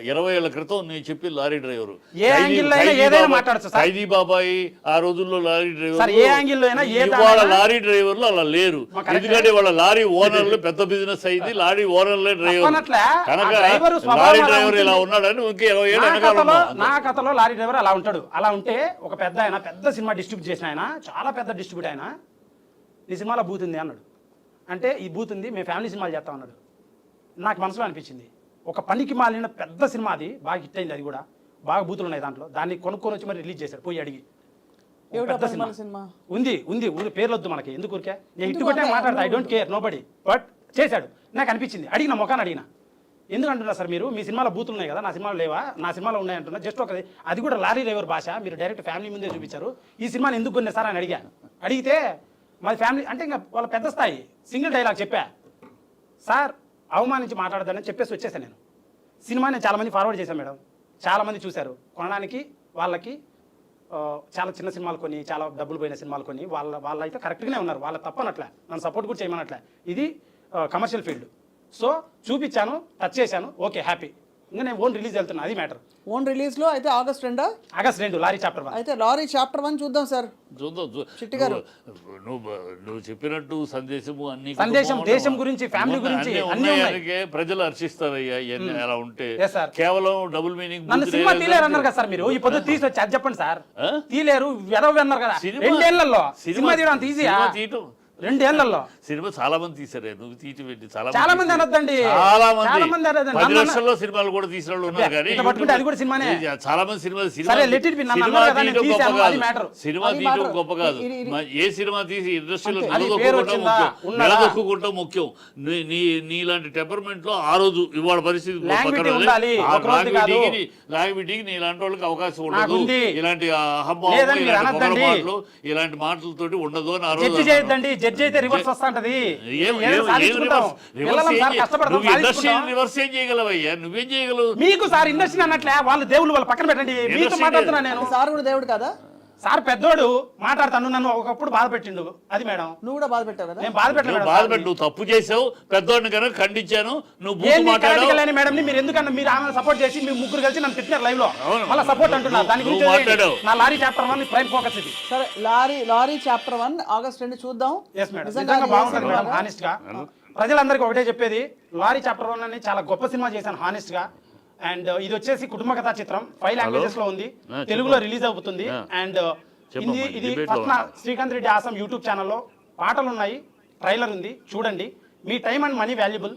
Speaker 3: 20 ఏళ్ల క్రితం నేను చెప్పి లారీ డ్రైవర్
Speaker 2: ఏ యాంగిల్ అయినా ఏదైనా మాట్లాడచ్చు సార్.
Speaker 3: ఖైదీ బాబాయి ఆ రోజుల్లో లారీ
Speaker 2: సార్
Speaker 3: డ్రైవర్
Speaker 2: ఏ యాంగిల్లో అయినా ఏ
Speaker 3: ఇవాళ లారీ డ్రైవర్లు అలా లేరు. ఎందుకంటే వాళ్ళ లారీ ఓనర్లు పెద్ద బిజినెస్ అయింది, లారీ ఓనర్లే డ్రైవర్ కనుక లారీ డ్రైవర్ ఇలా ఉన్నాడని ఇంకే 20 ఏళ్ళు వెనకాల
Speaker 2: నా కథలో లారీ డ్రైవర్ అలా ఉంటాడు. అలా ఉంటే ఒక పెద్ద ఆయన పెద్ద సినిమా డిస్ట్రిబ్యూట్ చేసిన ఆయన చాలా పెద్ద డిస్ట్రిబ్యూట్ ఆయన నీ సినిమాలో బూత్ ఉంది అన్నాడు. అంటే ఈ బూత్ ఉంది మేము ఫ్యామిలీ సినిమాలు చేస్తాం అన్నాడు. నాకు మనసులో అనిపించింది ఒక పనికి మాలిన పెద్ద సినిమా, అది బాగా హిట్ అయింది, అది కూడా బాగా బూతులు ఉన్నాయి దాంట్లో, దాన్ని కొనుక్కొని వచ్చి మరి రిలీజ్ చేశాడు పోయి అడిగి. పెద్ద సినిమా ఉంది పేర్లు వద్దు మనకి ఎందుకు ఊరికే, నేను ఇటు కొట్టే మాట్లాడతా, I don't care nobody, but చేశాడు. నాకు అనిపించింది, అడిగిన మొఖాన్ని అడిగిన, ఎందుకు అంటున్నా సార్ మీరు మీ సినిమాలో బూతులు ఉన్నాయి కదా, నా సినిమాలో లేవా, నా సినిమాలో ఉన్నాయి అంటున్నా. జస్ట్ ఒక అది కూడా లారీ డ్రైవర్ భాష మీరు డైరెక్ట్ ఫ్యామిలీ ముందే చూపించారు, ఈ సినిమాని ఎందుకు కొన్నా సార్ అని అడిగాను. అడిగితే మాది ఫ్యామిలీ అంటే ఇంకా వాళ్ళ పెద్ద స్థాయి సింగిల్ డైలాగ్ చెప్పా, సార్ అవమానించి మాట్లాడదని చెప్పేసి వచ్చేసాను నేను. సినిమా నేను చాలామంది ఫార్వర్డ్ చేశాను మేడం, చాలామంది చూశారు, కొనడానికి వాళ్ళకి చాలా చిన్న సినిమాలు కొని చాలా డబ్బులు పోయిన సినిమాలు కొని వాళ్ళ అయితే కరెక్ట్గానే ఉన్నారు, వాళ్ళ తప్పనట్లే, నన్ను సపోర్ట్ కూడా చేయమన్నట్లే. ఇది కమర్షియల్ ఫీల్డ్. సో చూపించాను, టచ్ చేశాను, ఓకే హ్యాపీ. ఇంకా నేను ఓన్ రిలీజ్ వెళ్తున్నా, అది మ్యాటర్.
Speaker 1: ఓన్ రిలీజ్ లో అయితే ఆగస్ట్ 2 లారీ చాప్టర్ 1. అయితే లారీ చాప్టర్ 1 చూద్దాం సార్. చిట్టి గారు
Speaker 3: నువ్వు చెప్పినట్టు
Speaker 2: సందేశం దేశం గురించి ఫ్యామిలీ గురించి అన్ని
Speaker 3: ప్రజలు హర్షిస్తారయ్యా ఇవన్నీ అలా ఉంటే.
Speaker 2: సార్
Speaker 3: కేవలం డబుల్ మీనింగ్
Speaker 2: నన్ను సినిమా తీలేరు అన్నారు కదా సార్ మీరు, ఈ పొద్దు తీసి వచ్చి అది చెప్పండి సార్. తీలేరు ఎదవి అన్నారు కదా, 2 ఏళ్లలో సినిమా తీయడం అంత ఈజీయా? 2 ఏళ్లలో
Speaker 3: సినిమా చాలా మంది తీసారే, నువ్వు తీసి పెట్టి
Speaker 2: చాలా మంది అనొద్దండి,
Speaker 3: చాలా మంది 10 లక్షల్లో సినిమాలు కూడా తీసిన వాళ్ళు ఉన్నారు. కానీ
Speaker 2: అది కూడా సినిమానే,
Speaker 3: చాలా మంది సినిమా తీయడం గొప్ప కాదు. ఏ సినిమా తీసి ఇండస్ట్రీలో నిలదొక్కుంటాం ముఖ్యం. నీలాంటి టెంపర్మెంట్ లో ఆ రోజు ఇవాళ పరిస్థితి లాంగ్వేజ్కి నీలాంటి వాళ్ళకి అవకాశం ఉండదు. ఇలాంటి అహంభావాలు ఇలాంటి మాటలతోటి ఉండదు అని ఆ రోజు
Speaker 2: జడ్జి అయితే రివర్స్ వస్తా ఉంటది.
Speaker 3: రివర్స్ ఏం చేయగలవయ్యా, నువ్వేం చేయగలవు?
Speaker 2: మీకు సార్ ఇండస్ట్రీ అన్నట్లే వాళ్ళు దేవుళ్ళు వాళ్ళ పక్కన పెట్టండి, మీతో మాట్లాడుతున్నా నేను.
Speaker 1: సార్ కూడా దేవుడు కదా
Speaker 2: సార్, పెద్దోడు మాట్లాడతాను, నన్ను ఒకప్పుడు బాధ పెట్టిండు, అది మేడం.
Speaker 1: నువ్వు కూడా బాధ పెట్టావు కదా.
Speaker 2: నేను బాధ
Speaker 3: పెట్టలేదు, నువ్వు తప్పు చేసావు, పెద్దోడిని కనుక ఖండించాను, నువ్వు మాట్లాడావు
Speaker 2: మేడం. మీరు ఎందుకన్నా మీరు ఆమె సపోర్ట్ చేసి మీ ముగ్గురు కలిసి నన్ను తిట్టినారు లైవ్ లో, మళ్ళీ సపోర్ట్ అంటున్నా. దాని గురించి నా లారీ చాప్టర్ 1 ప్రైమ్ ఫోకస్ ఇది.
Speaker 1: సరే లారీ చాప్టర్ 1 ఆగస్ట్ 2 చూద్దాం.
Speaker 2: నిజంగా బాగుంటుంది మేడం, హానెస్ట్ గా. ప్రజలందరికీ ఒకటే చెప్పేది, లారీ చాప్టర్ 1 అని చాలా గొప్ప సినిమా చేశాను హానెస్ట్ గా. అండ్ ఇది వచ్చేసి కుటుంబ కథా చిత్రం, 5 లాంగ్వేజెస్ లో ఉంది, తెలుగులో రిలీజ్ అవుతుంది. అండ్ ఇది first Srikanth Reddy awesome YouTube ఛానల్లో పాటలు ఉన్నాయి, ట్రైలర్ ఉంది, చూడండి. మీ టైం అండ్ మనీ వాల్యుబుల్,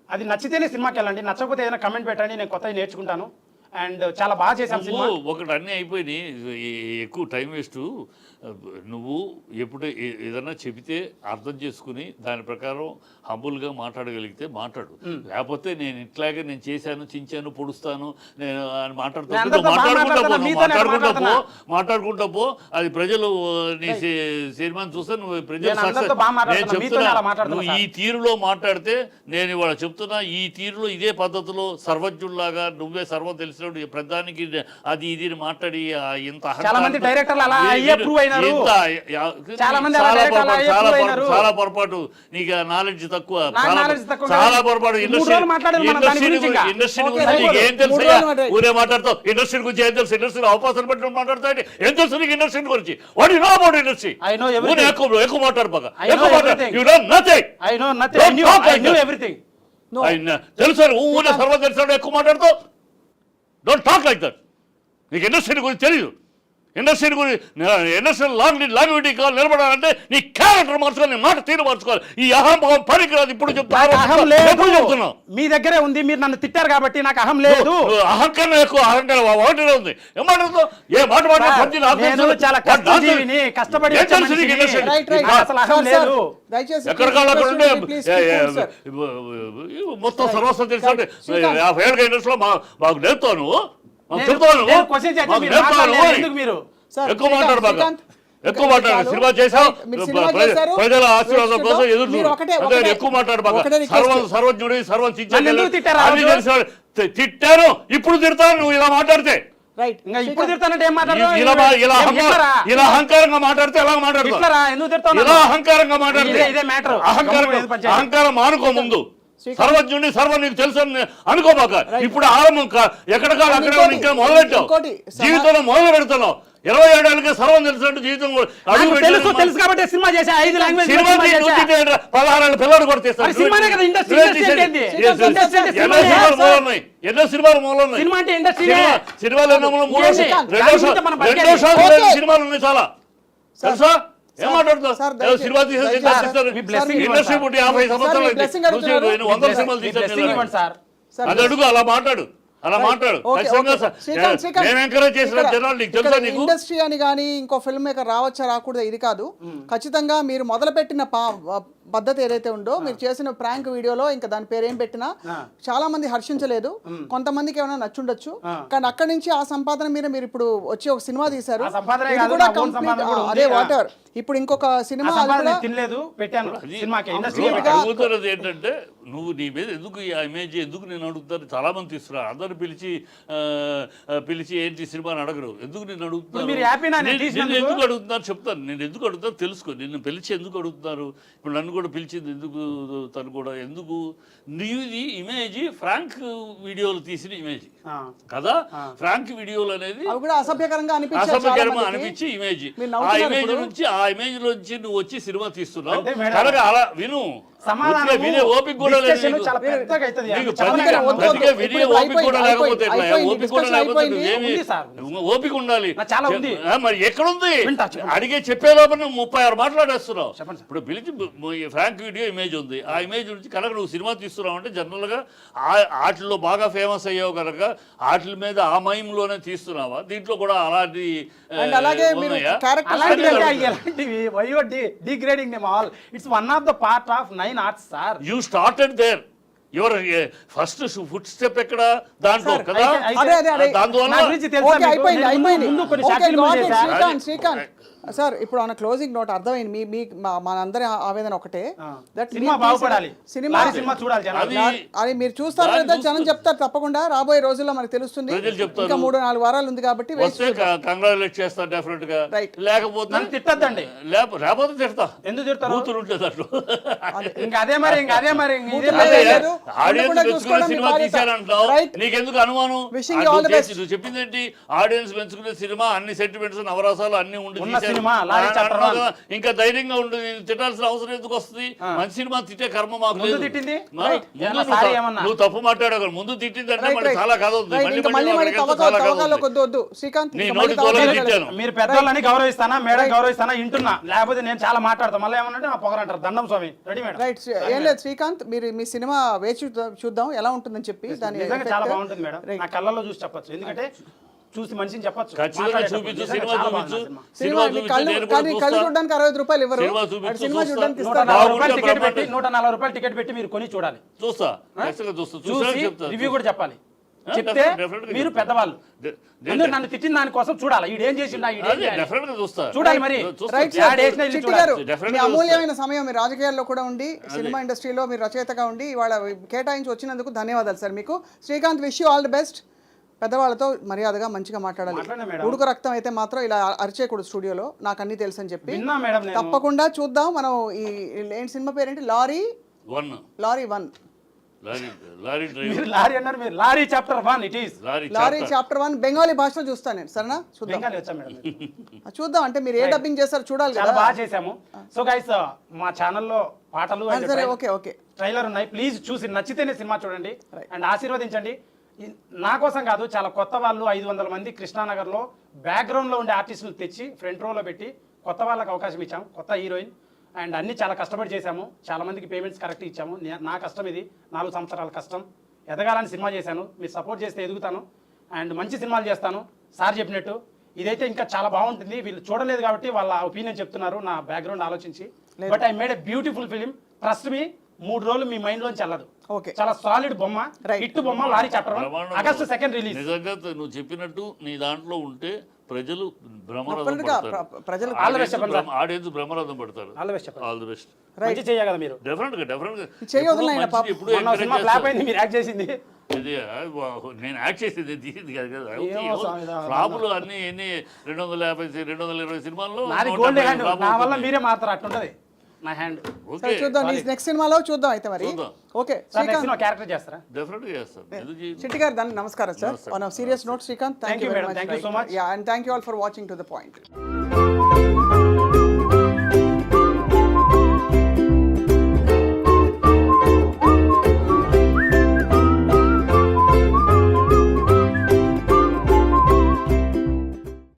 Speaker 2: అది నచ్చితేనే సినిమాకి వెళ్ళండి, నచ్చకపోతే ఏదైనా కమెంట్ పెట్టండి, నేను కొత్తగా నేర్చుకుంటాను. అండ్ చాలా బాగా చేశాం సినిమా.
Speaker 3: ఒకటి అన్నీ అయిపోయినాయి, ఎక్కువ టైం వేస్ట్. నువ్వు ఎప్పుడు ఏదన్నా చెబితే అర్థం చేసుకుని దాని ప్రకారం హంబుల్గా మాట్లాడగలిగితే మాట్లాడు, లేకపోతే నేను ఇట్లాగే నేను చేశాను, చించాను, పొడుస్తాను నేను అని మాట్లాడుకుంటా పో. అది ప్రజలు నీ సినిమాని చూస్తే నువ్వు ప్రజలు నేను చెప్తున్నా, నువ్వు ఈ తీరులో మాట్లాడితే నేను ఇవాళ చెప్తున్నా, ఈ తీరులో ఇదే పద్ధతిలో సర్వజ్ఞుల్లాగా నువ్వే సర్వం తెలిసిన మాట్లాడు ప్రధానికి అది ఇది అని మాట్లాడి ఇంత
Speaker 2: చాలా మంది డైరెక్టర్లు అలా అయ్యే prove అయినారు. చాలా మంది అలా
Speaker 3: చాలా
Speaker 2: డైరెక్టర్లు అలా అయ్యే prove అయినారు.
Speaker 3: చాలా పొరపాటు, నీకు నాలెడ్జ్ తక్కువ,
Speaker 2: నాకు knowledge తక్కువ
Speaker 3: చాలా
Speaker 2: కాదు.
Speaker 3: పొరపాటు.
Speaker 2: మూడు రోజులు మాట్లాడారు మనం దాని గురించి ఇంకా.
Speaker 3: ఇండస్ట్రీ
Speaker 1: ఓకే,
Speaker 3: గురించి నీకు ఏం తెలుసు?
Speaker 1: మూడు రోజులు మాట్లాడారు.
Speaker 3: ఊరే మాట్లాడతావు ఇండస్ట్రీ గురించి ఏం తెలుసు? ఇండస్ట్రీలో అవకాశాలు పెట్టి మాట్లాడతావు ఏం తెలుసు నీకు ఇండస్ట్రీ గురించి? What you know about industry?
Speaker 2: I know everything.
Speaker 3: ఎక్కువ మాట్లాడు బాగా,
Speaker 2: I know
Speaker 3: ఎక్కువ మాట్లాడు.
Speaker 2: everything.
Speaker 3: You know nothing.
Speaker 2: I know nothing.
Speaker 3: Don't talk like
Speaker 2: I knew
Speaker 3: that.
Speaker 2: everything.
Speaker 3: తెలుసు ఊరే సర్వం తెలిసాడు ఎక్కువ మాట్లాడుతావు. Don't talk like that. నీకు ఇండస్ట్రీ గురించి తెలియదు. ఇండస్ట్రీ గురించి ఇండస్ట్రీ లాంగ్విటీ కావాలి నిలబడాలంటే నీ క్యారెక్టర్ మార్చుకోవాలి, నీ మాట తీరు మార్చుకోవాలి. ఈ అహంభావం పనికిరాదు. ఇప్పుడు
Speaker 2: నాకు అహం లేదు.
Speaker 3: ఎప్పుడు చెప్తున్నావు?
Speaker 2: మీ దగ్గరే ఉంది, మీరు నన్ను తిట్టారు కాబట్టి నాకు అహం లేదు.
Speaker 3: నువ్వు అహంకారం ఎక్కువ, అహంకారం ఒకటినే ఉంది. ఏం మాట్లాడుతావు? ఏ మాట
Speaker 2: సార్,
Speaker 3: మాట్లాడు?
Speaker 2: నేను చాలా కష్టజీవిని, కష్టపడి వచ్చే మనిషిని.
Speaker 1: రైట్ రైట్
Speaker 2: నాకు అసలు అహం లేదు.
Speaker 1: దయచేసి
Speaker 3: ఎక్కడ కావాలి ఉంటే
Speaker 1: please keep cool, sir.
Speaker 3: మొత్తం సర్వస్వం తెలుసు.
Speaker 1: శ్రీకాంత్.
Speaker 3: 50 ఏళ్ళ ఇండస్ట్రీలో మాకు నేర్పుతావు నువ్వు, మాకు
Speaker 2: నేను-
Speaker 3: చెప్తావు నువ్వు,
Speaker 2: నేను question చేస్తే
Speaker 3: మాకు
Speaker 2: మీరు
Speaker 3: నేర్పుతావు
Speaker 2: మాట్లాడలేదు.
Speaker 3: నువ్వు.
Speaker 2: ఎందుకు మీరు?
Speaker 1: సార్,
Speaker 3: ఎక్కువ మాట్లాడు బాగా,
Speaker 1: శ్రీకాంత్,
Speaker 3: ఎక్కువ మాట్లాడు.
Speaker 1: చాలు.
Speaker 3: సినిమా చేసావు,
Speaker 1: మీరు సినిమా చేశారు.
Speaker 3: ప్రజల ఆశీర్వాదం కోసం ఎదురు
Speaker 1: మీరు
Speaker 3: చూడు.
Speaker 1: ఒకటే-
Speaker 3: అంతే,
Speaker 1: ఒకటే-
Speaker 3: ఎక్కువ మాట్లాడు బాగా.
Speaker 1: ఒకటే request.
Speaker 3: సర్వజ్ఞుడి, సర్వం
Speaker 2: నన్ను ఎందుకు తిట్టారు ఆ రోజు?
Speaker 3: తిట్టాను, ఇప్పుడు తిడతాను నువ్వు ఇలా మాట్లాడితే.
Speaker 1: రైట్
Speaker 2: ఇంకా ఇప్పుడు తిడతానంటే ఏం మాట్లాడతావు?
Speaker 3: ఇలా అహంకారంగా మాట్లాడితే ఎలా మాట్లాడతావు?
Speaker 2: ఇట్లరా? ఎందుకు తిడతావు
Speaker 3: ఇలా
Speaker 2: నన్ను?
Speaker 3: అహంకారంగా మాట్లాడితే
Speaker 2: ఇదే matter.
Speaker 3: అహంకారం అనుకో ముందు. సర్వజ్ఞుడిని సర్వం నీకు తెలుసు అనుకోబాక. ఇప్పుడు ఆరంభం ఎక్కడ కాదు అక్కడ ఇంకా మొదలెట్టావు.
Speaker 1: ఇంకోటి,
Speaker 3: జీవితంలో మొదలు పెడుతున్నావు. 27 ఏళ్ళకి సర్వం తెలిసినట్టు జీవితం
Speaker 2: తెలుసు కాబట్టి సినిమా చేసా. 5 లాంగ్వేజ్
Speaker 3: సినిమా 16 ఏళ్ళ పిల్లలు కూడా తీస్తారు.
Speaker 2: సినిమానే కదా ఇండస్ట్రీ.
Speaker 3: ఎన్నో సినిమాలు మూలన్నాయి.
Speaker 2: సినిమా అంటే ఇండస్ట్రీ.
Speaker 3: సినిమాలు ఎన్నో మూల
Speaker 2: ఏంటి?
Speaker 3: సినిమాలు ఉన్నాయి చాలా తెలుసా? ఏం మాట్లాడుతావు?
Speaker 1: సార్,
Speaker 3: ఏదో సినిమా తీసేసి
Speaker 2: మీ blessing ఇవ్వండి
Speaker 3: ఇండస్ట్రీ పుట్టి 50 సంవత్సరాలు
Speaker 1: మీ blessing అడుగుతున్నారు.
Speaker 3: 100 సినిమాలు
Speaker 2: blessing ఇవ్వండి
Speaker 3: తీసారు.
Speaker 2: సార్.
Speaker 3: అది అడుగు, అలా మాట్లాడు, అలా మాట్లాడు.
Speaker 1: ఓకే,
Speaker 3: ఖచ్చితంగా
Speaker 1: ఓకే. శ్రీకాంత్, శ్రీకాంత్,
Speaker 3: నేను ఎంకరేజ్ చేసిన
Speaker 1: ఇక్కడ-
Speaker 3: జనాలు నీకు
Speaker 1: ఇక్కడ
Speaker 3: తెలుసా? నీకు
Speaker 1: ఇండస్ట్రీ అని కానీ ఇంకో ఫిల్మ్ మేకర్ రావచ్చా రాకూడదా ఇది కాదు. ఖచ్చితంగా మీరు మొదలుపెట్టిన పద్ధతి ఏదైతే ఉందో, మీరు చేసిన ప్రాంక్ వీడియోలో ఇంకా దాని పేరు ఏం పెట్టినా చాలా మంది హర్షించలేదు. కొంతమందికి ఏమైనా నచ్చుండొచ్చు, కానీ అక్కడి నుంచి ఆ సంపాదన మీద మీరు ఇప్పుడు వచ్చి ఒక సినిమా తీశారు.
Speaker 2: ఆ సంపాదనే
Speaker 1: ఇది
Speaker 2: కాదు,
Speaker 1: కూడా
Speaker 2: నా own
Speaker 1: complete-
Speaker 2: సంపాదన కూడా ఉంది.
Speaker 1: అదే వాటర్. ఇప్పుడు ఇంకొక సినిమా అది కూడా
Speaker 2: తినలేదు, పెట్టాను సినిమాకి. ఇండస్ట్రీ
Speaker 3: అడుగుతున్నది ఏంటంటే నువ్వు నీ మీద ఎందుకు ఈ ఇమేజ్ ఎందుకు నేను అడుగుతాను. చాలా మంది తీస్తున్నారు, అందరు పిలిచి ఏంటి సినిమా అని అడగరు. ఎందుకు నేను అడుగుతున్నాను,
Speaker 2: మీరు హ్యాపీనా నేను
Speaker 3: నేను
Speaker 2: తీసినందుకు?
Speaker 3: ఎందుకు అడుగుతున్నారు చెప్తాను. నేను ఎందుకు అడుగుతాను తెలుసుకో. నిన్ను పిలిచి ఎందుకు అడుగుతున్నారు, ఇప్పుడు నన్ను కూడా పిలిచింది ఎందుకు, తను కూడా ఎందుకు. నీది ఇమేజ్ ఫ్రాంక్ వీడియోలు తీసిన ఇమేజ్ కదా. ఫ్రాంక్ వీడియోలు అనేది
Speaker 1: అవి కూడా అసభ్యకరంగా అనిపించాయి చాలా
Speaker 3: అసభ్యకరంగా
Speaker 1: మందికి.
Speaker 3: అనిపించి ఇమేజ్,
Speaker 1: మీరు
Speaker 3: ఆ
Speaker 1: నవ్వుతున్నారు
Speaker 3: ఇమేజ్
Speaker 1: ఇప్పుడు.
Speaker 3: నుంచి ఆ ఇమేజ్ నుంచి నువ్వు వచ్చి సినిమా తీస్తున్నావు.
Speaker 2: అంటే మేడం,
Speaker 3: కనుక అలా విను,
Speaker 2: సమాధానం
Speaker 3: వినే ఓపిక కూడా లేదు
Speaker 2: discussion
Speaker 3: నీకు.
Speaker 2: చాలా పెద్దగా అవుతుంది.
Speaker 3: నీకు
Speaker 2: చాలా
Speaker 3: ప్రతిగా
Speaker 2: దగ్గర
Speaker 1: వద్దు,
Speaker 3: ప్రతిగా
Speaker 1: వద్దు.
Speaker 3: వినే
Speaker 1: ఇప్పుడు
Speaker 3: ఓపిక కూడా లేకపోతే ఎట్లా?
Speaker 1: అయిపోయింది,
Speaker 3: ఓపిక కూడా
Speaker 1: discussion
Speaker 3: లేకపోతే
Speaker 1: అయిపోయింది.
Speaker 3: నువ్వేమి
Speaker 2: ఉంది సార్.
Speaker 3: ఓపిక ఉండాలి.
Speaker 2: నా చాలా ఉంది.
Speaker 3: మరి ఎక్కడుంది?
Speaker 2: వింటా, చెప్పండి.
Speaker 3: అడిగే చెప్పే లోపల నువ్వు 36 మాట్లాడేస్తున్నావు.
Speaker 2: చెప్పండి సార్.
Speaker 3: ఇప్పుడు పిలిచి ఫ్రాంక్ వీడియో ఇమేజ్ ఉంది, ఆ ఇమేజ్ నుంచి కనుక నువ్వు సినిమా తీస్తున్నావు అంటే జనరల్ గా వాటిలో బాగా ఫేమస్ అయ్యావు కనుక వాటి మీద ఆ మైంలోనే తీస్తున్నావా? దీంట్లో కూడా అలాంటి
Speaker 1: And అలాగే మీరు
Speaker 3: ఉన్నాయా?
Speaker 1: characters
Speaker 2: అలాంటివి why you are degrading them all? It's one of the part of 9 arts, sir.
Speaker 3: You started there. Your first foot step ఎక్కడ దాంట్లో కదా.
Speaker 1: అదే.
Speaker 3: దానివల్ల
Speaker 2: నా గురించి తెలుసా
Speaker 1: ఓకే,
Speaker 2: మీకు?
Speaker 1: అయిపోయింది,
Speaker 2: నేను
Speaker 1: అయిపోయింది.
Speaker 2: ముందు కొన్ని
Speaker 1: ఓకే,
Speaker 2: షార్ట్ ఫిల్మ్లు
Speaker 1: got it,
Speaker 2: చేశా.
Speaker 1: శ్రీకాంత్ సార్, ఇప్పుడు మన క్లోజింగ్ నోట్ అర్థమైంది. మీ మనందరి ఆవేదన ఒకటే, దట్
Speaker 2: సినిమా బాగుపడాలి.
Speaker 1: సినిమా
Speaker 2: లారీ సినిమా చూడాలి జనాలు.
Speaker 1: అది మీరు చూస్తారు
Speaker 3: దాన్ని
Speaker 1: లేదా జనం చెప్తారు తప్పకుండా. రాబోయే రోజుల్లో మనకు తెలుస్తుంది.
Speaker 3: ప్రజలు చెప్తారు.
Speaker 1: ఇంకా 3-4 వారాలు ఉంది కాబట్టి వేచి
Speaker 3: వస్తే కంగ్రాచులేట్ చేస్తా డెఫినెట్ గా.
Speaker 1: Right.
Speaker 3: లేకపోతే
Speaker 2: నన్ను తిట్టద్దండి.
Speaker 3: లేకపోతే తిడతా.
Speaker 2: ఎందుకు తిడతారు?
Speaker 3: కూతురు ఉంటే దాంట్లో
Speaker 2: ఇంకా అదే మరి ఇదే
Speaker 1: మూతులు
Speaker 3: అదే,
Speaker 1: లేదు.
Speaker 3: ఆడియన్స్
Speaker 1: ఉండకుండా
Speaker 3: మెచ్చుకునే
Speaker 1: చూసుకోవడం
Speaker 3: సినిమా
Speaker 1: మీ బాధ్యత.
Speaker 3: తీశారంటావు.
Speaker 1: Right.
Speaker 3: నీకెందుకు అనుమానం?
Speaker 1: Wishing you all the best.
Speaker 3: నువ్వు చెప్పింది ఏంటి? ఆడియన్స్ మెచ్చుకునే సినిమా, అన్ని సెంటిమెంట్స్ నవరసాలు అన్ని ఉండి
Speaker 2: ఉన్న
Speaker 3: తీశారు.
Speaker 2: సినిమా, లారీ చట్టం
Speaker 3: అన్నావు కదా, ఇంకా ధైర్యంగా ఉండి తిట్టాల్సిన అవసరం ఎందుకు వస్తుంది? మంచి సినిమా తిట్టే కర్మ మాకు
Speaker 2: ముందు
Speaker 3: లేదు.
Speaker 2: తిట్టింది?
Speaker 3: ముందు
Speaker 2: సారీ ఏమన్నా?
Speaker 3: నువ్వు తప్పు మాట్లాడావు. ముందు తిట్టింది అంటే
Speaker 1: రైట్,
Speaker 3: మళ్ళీ
Speaker 1: రైట్.
Speaker 3: చాలా కథ ఉంది.
Speaker 1: రైట్,
Speaker 3: మళ్ళీ
Speaker 1: ఇంకా మళ్ళీ
Speaker 3: మళ్ళీ చాలా కథ
Speaker 1: తవ్వకాల్లో
Speaker 3: ఉంది.
Speaker 1: వద్దు శ్రీకాంత్.
Speaker 3: నీ
Speaker 1: ఇంకా
Speaker 3: నోటి
Speaker 1: మళ్ళీ
Speaker 3: తోలు
Speaker 1: తవ్వకాలు
Speaker 3: తిట్టాను.
Speaker 2: మీరు పెద్దోళ్ళని గౌరవిస్తానా, మేడం గౌరవిస్తానా ఇంటున్నా. లేకపోతే నేను చాలా మాట్లాడతాను. మళ్ళీ ఏమన్నా నా పొగరంటారు. దండం స్వామి. Ready madam.
Speaker 1: రైట్. ఏం లేదు శ్రీకాంత్, మీరు మీ సినిమా వేచి చూద్దాం ఎలా ఉంటుందని చెప్పి. దాని
Speaker 2: నిజంగా చాలా
Speaker 1: effect.
Speaker 2: బాగుంటుంది మేడం. నా కళ్ళల్లో చూసి చెప్పొచ్చు. ఎందుకంటే చూసి మనిషిని చెప్పొచ్చు.
Speaker 3: ఖచ్చితంగా
Speaker 2: మాట్లాడేటప్పుడు.
Speaker 3: చూపించు.
Speaker 2: నిజంగా
Speaker 3: సినిమా
Speaker 2: చాలా
Speaker 3: చూపించు.
Speaker 2: బాగుంది సినిమా.
Speaker 1: సినిమా మీ కళ్ళు కానీ కళ్ళు చూడడానికి 60 రూపాయలు ఇవ్వరు.
Speaker 3: సినిమా చూపించు,
Speaker 1: అటు సినిమా
Speaker 3: చూస్తా.
Speaker 1: చూడడానికి
Speaker 2: 140
Speaker 1: ఇస్తారు.
Speaker 2: రూపాయలు టికెట్
Speaker 3: బాగుంటే
Speaker 2: పెట్టి 140 రూపాయలు టికెట్ పెట్టి మీరు కొని చూడాలి.
Speaker 3: చూస్తా, ఖచ్చితంగా చూస్తా.
Speaker 2: చూసి
Speaker 3: చూసాక చెప్తా.
Speaker 2: రివ్యూ కూడా చెప్పాలి. చెప్తే
Speaker 3: definitely
Speaker 2: మీరు
Speaker 3: చెప్తా.
Speaker 2: పెద్దవాళ్ళు. ఎందుకు నన్ను తిట్టిన దానికోసం చూడాలి. ఈడేం చేసిండా
Speaker 3: అదే డెఫినెట్ గా చూస్తా.
Speaker 2: చూడాలి మరి.
Speaker 3: చూస్తా.
Speaker 1: Right
Speaker 2: add
Speaker 1: sir.
Speaker 2: వేసినా ఇల్లు
Speaker 1: చిట్టి
Speaker 2: చూడాలి.
Speaker 1: గారు,
Speaker 3: Definitely
Speaker 1: మీ అమూల్యమైన సమయం మీ రాజకీయాల్లో కూడా ఉండి సినిమా ఇండస్ట్రీలో మీరు రచయితగా ఉండి ఇవాళ కేటాయించి వచ్చినందుకు ధన్యవాదాలు సార్ మీకు. Srikanth, wish you all the best. పెద్దవాళ్ళతో మర్యాదగా మంచిగా మాట్లాడాలి.
Speaker 2: మాట్లాడినా మేడం.
Speaker 1: ఉడుకు రక్తం అయితే మాత్రం ఇలా అరిచేయకూడదు స్టూడియోలో, నాకు అన్ని తెలుసు అని చెప్పి.
Speaker 2: విన్నా మేడం నేను.
Speaker 1: తప్పకుండా చూద్దాం మనం. ఈ ఏంటి సినిమా పేరేంటి? లారీ
Speaker 3: 1
Speaker 1: 1.
Speaker 3: లారీ డ్రైవర్
Speaker 2: మీరు లారీ అన్నారు, మీరు lorry chapter 1 it is.
Speaker 1: Lorry chapter 1 Bengali భాషలో చూస్తాను నేను. సరేనా? చూద్దాం.
Speaker 2: బెంగాలీ వచ్చా మేడం?
Speaker 1: చూద్దాం అంటే మీరు ఏ డబ్బింగ్ చేస్తారో చూడాలి
Speaker 2: చాలా
Speaker 1: కదా.
Speaker 2: బాగా చేసాము. సో గైస్ మా ఛానల్లో పాటలు and
Speaker 1: సరే, ఓకే.
Speaker 2: ట్రైలర్ ఉన్నాయి. ప్లీజ్ చూసి నచ్చితేనే సినిమా చూడండి అండ్ ఆశీర్వదించండి. నా కోసం కాదు, చాలా కొత్త వాళ్ళు 500 మంది కృష్ణానగర్లో బ్యాక్గ్రౌండ్లో ఉండే ఆర్టిస్టులు తెచ్చి ఫ్రంట్ రోలో పెట్టి కొత్త వాళ్ళకి అవకాశం ఇచ్చాము. కొత్త హీరోయిన్ అండ్ అన్ని చాలా కష్టపడి చేశాము. చాలా మందికి పేమెంట్స్ కరెక్ట్ ఇచ్చాము. నా కష్టం ఇది, 4 సంవత్సరాల కష్టం. ఎదగాలని సినిమా చేశాను. మీరు సపోర్ట్ చేస్తే ఎదుగుతాను అండ్ మంచి సినిమాలు చేస్తాను. సార్ చెప్పినట్టు ఇదైతే ఇంకా చాలా బాగుంటుంది. వీళ్ళు చూడలేదు కాబట్టి వాళ్ళ ఒపీనియన్ చెప్తున్నారు నా బ్యాక్గ్రౌండ్ ఆలోచించి. But I made a beautiful film. Trust me, 3 రోజులు మీ మైండ్ లోంచి వెళ్ళదు.
Speaker 1: ఓకే.
Speaker 2: చాలా సాలిడ్ బొమ్మ, హిట్ బొమ్మ. Lorry chapter 1 August 2 release.
Speaker 3: నిజంగా నువ్వు చెప్పినట్టు నీ దాంట్లో ఉంటే ప్రజలు బ్రహ్మరథం
Speaker 1: Definitely గా
Speaker 3: పడతారు.
Speaker 1: ప్రజలు
Speaker 2: All the best చెప్పండి సార్.
Speaker 3: ఆడియన్స్ బ్రహ్మరథం పడతారు.
Speaker 2: ఆల్ ది బెస్ట్ చెప్పండి.
Speaker 3: All the best.
Speaker 2: మంచి చేయాలి కదా మీరు.
Speaker 3: డెఫినెట్ గా
Speaker 1: చేయొద్దులే ఆయన పాపం.
Speaker 3: ఎప్పుడు
Speaker 2: మొన్న సినిమా ఫ్లాప్ అయింది, మీరు యాక్ట్ చేసింది.
Speaker 3: ఇది నేను యాక్ట్ చేసేది తీసింది కాదు కదా.
Speaker 2: ఏమో స్వామి,
Speaker 3: ఫ్లాపులు అన్ని ఎన్ని 250 220 సినిమాల్లో
Speaker 2: నాది
Speaker 3: 150
Speaker 2: గోల్డ్ హ్యాండ్.
Speaker 3: ఫ్లాపులు
Speaker 2: నా వల్ల
Speaker 3: అవుతున్నాయి.
Speaker 2: మీరే మాత్రం అట్లుంటది నా హ్యాండ్.
Speaker 1: సరే
Speaker 3: ఓకే
Speaker 1: చూద్దాం. నెక్స్ట్ సినిమాలో చూద్దాం అయితే మరి.
Speaker 3: చూద్దాం.
Speaker 1: Okay
Speaker 2: sir next
Speaker 1: Srikanth
Speaker 2: cinema character చేస్తారా?
Speaker 3: డెఫినెట్ గా చేస్తాను. ఎందుకు చేయను?
Speaker 1: శెట్టి గారు నమస్కారం sir. On serious note Srikanth,
Speaker 2: Thank you,
Speaker 1: very
Speaker 2: madam.
Speaker 1: much.
Speaker 2: Thank you so much.
Speaker 1: Yeah, and thank you all for watching To The Point.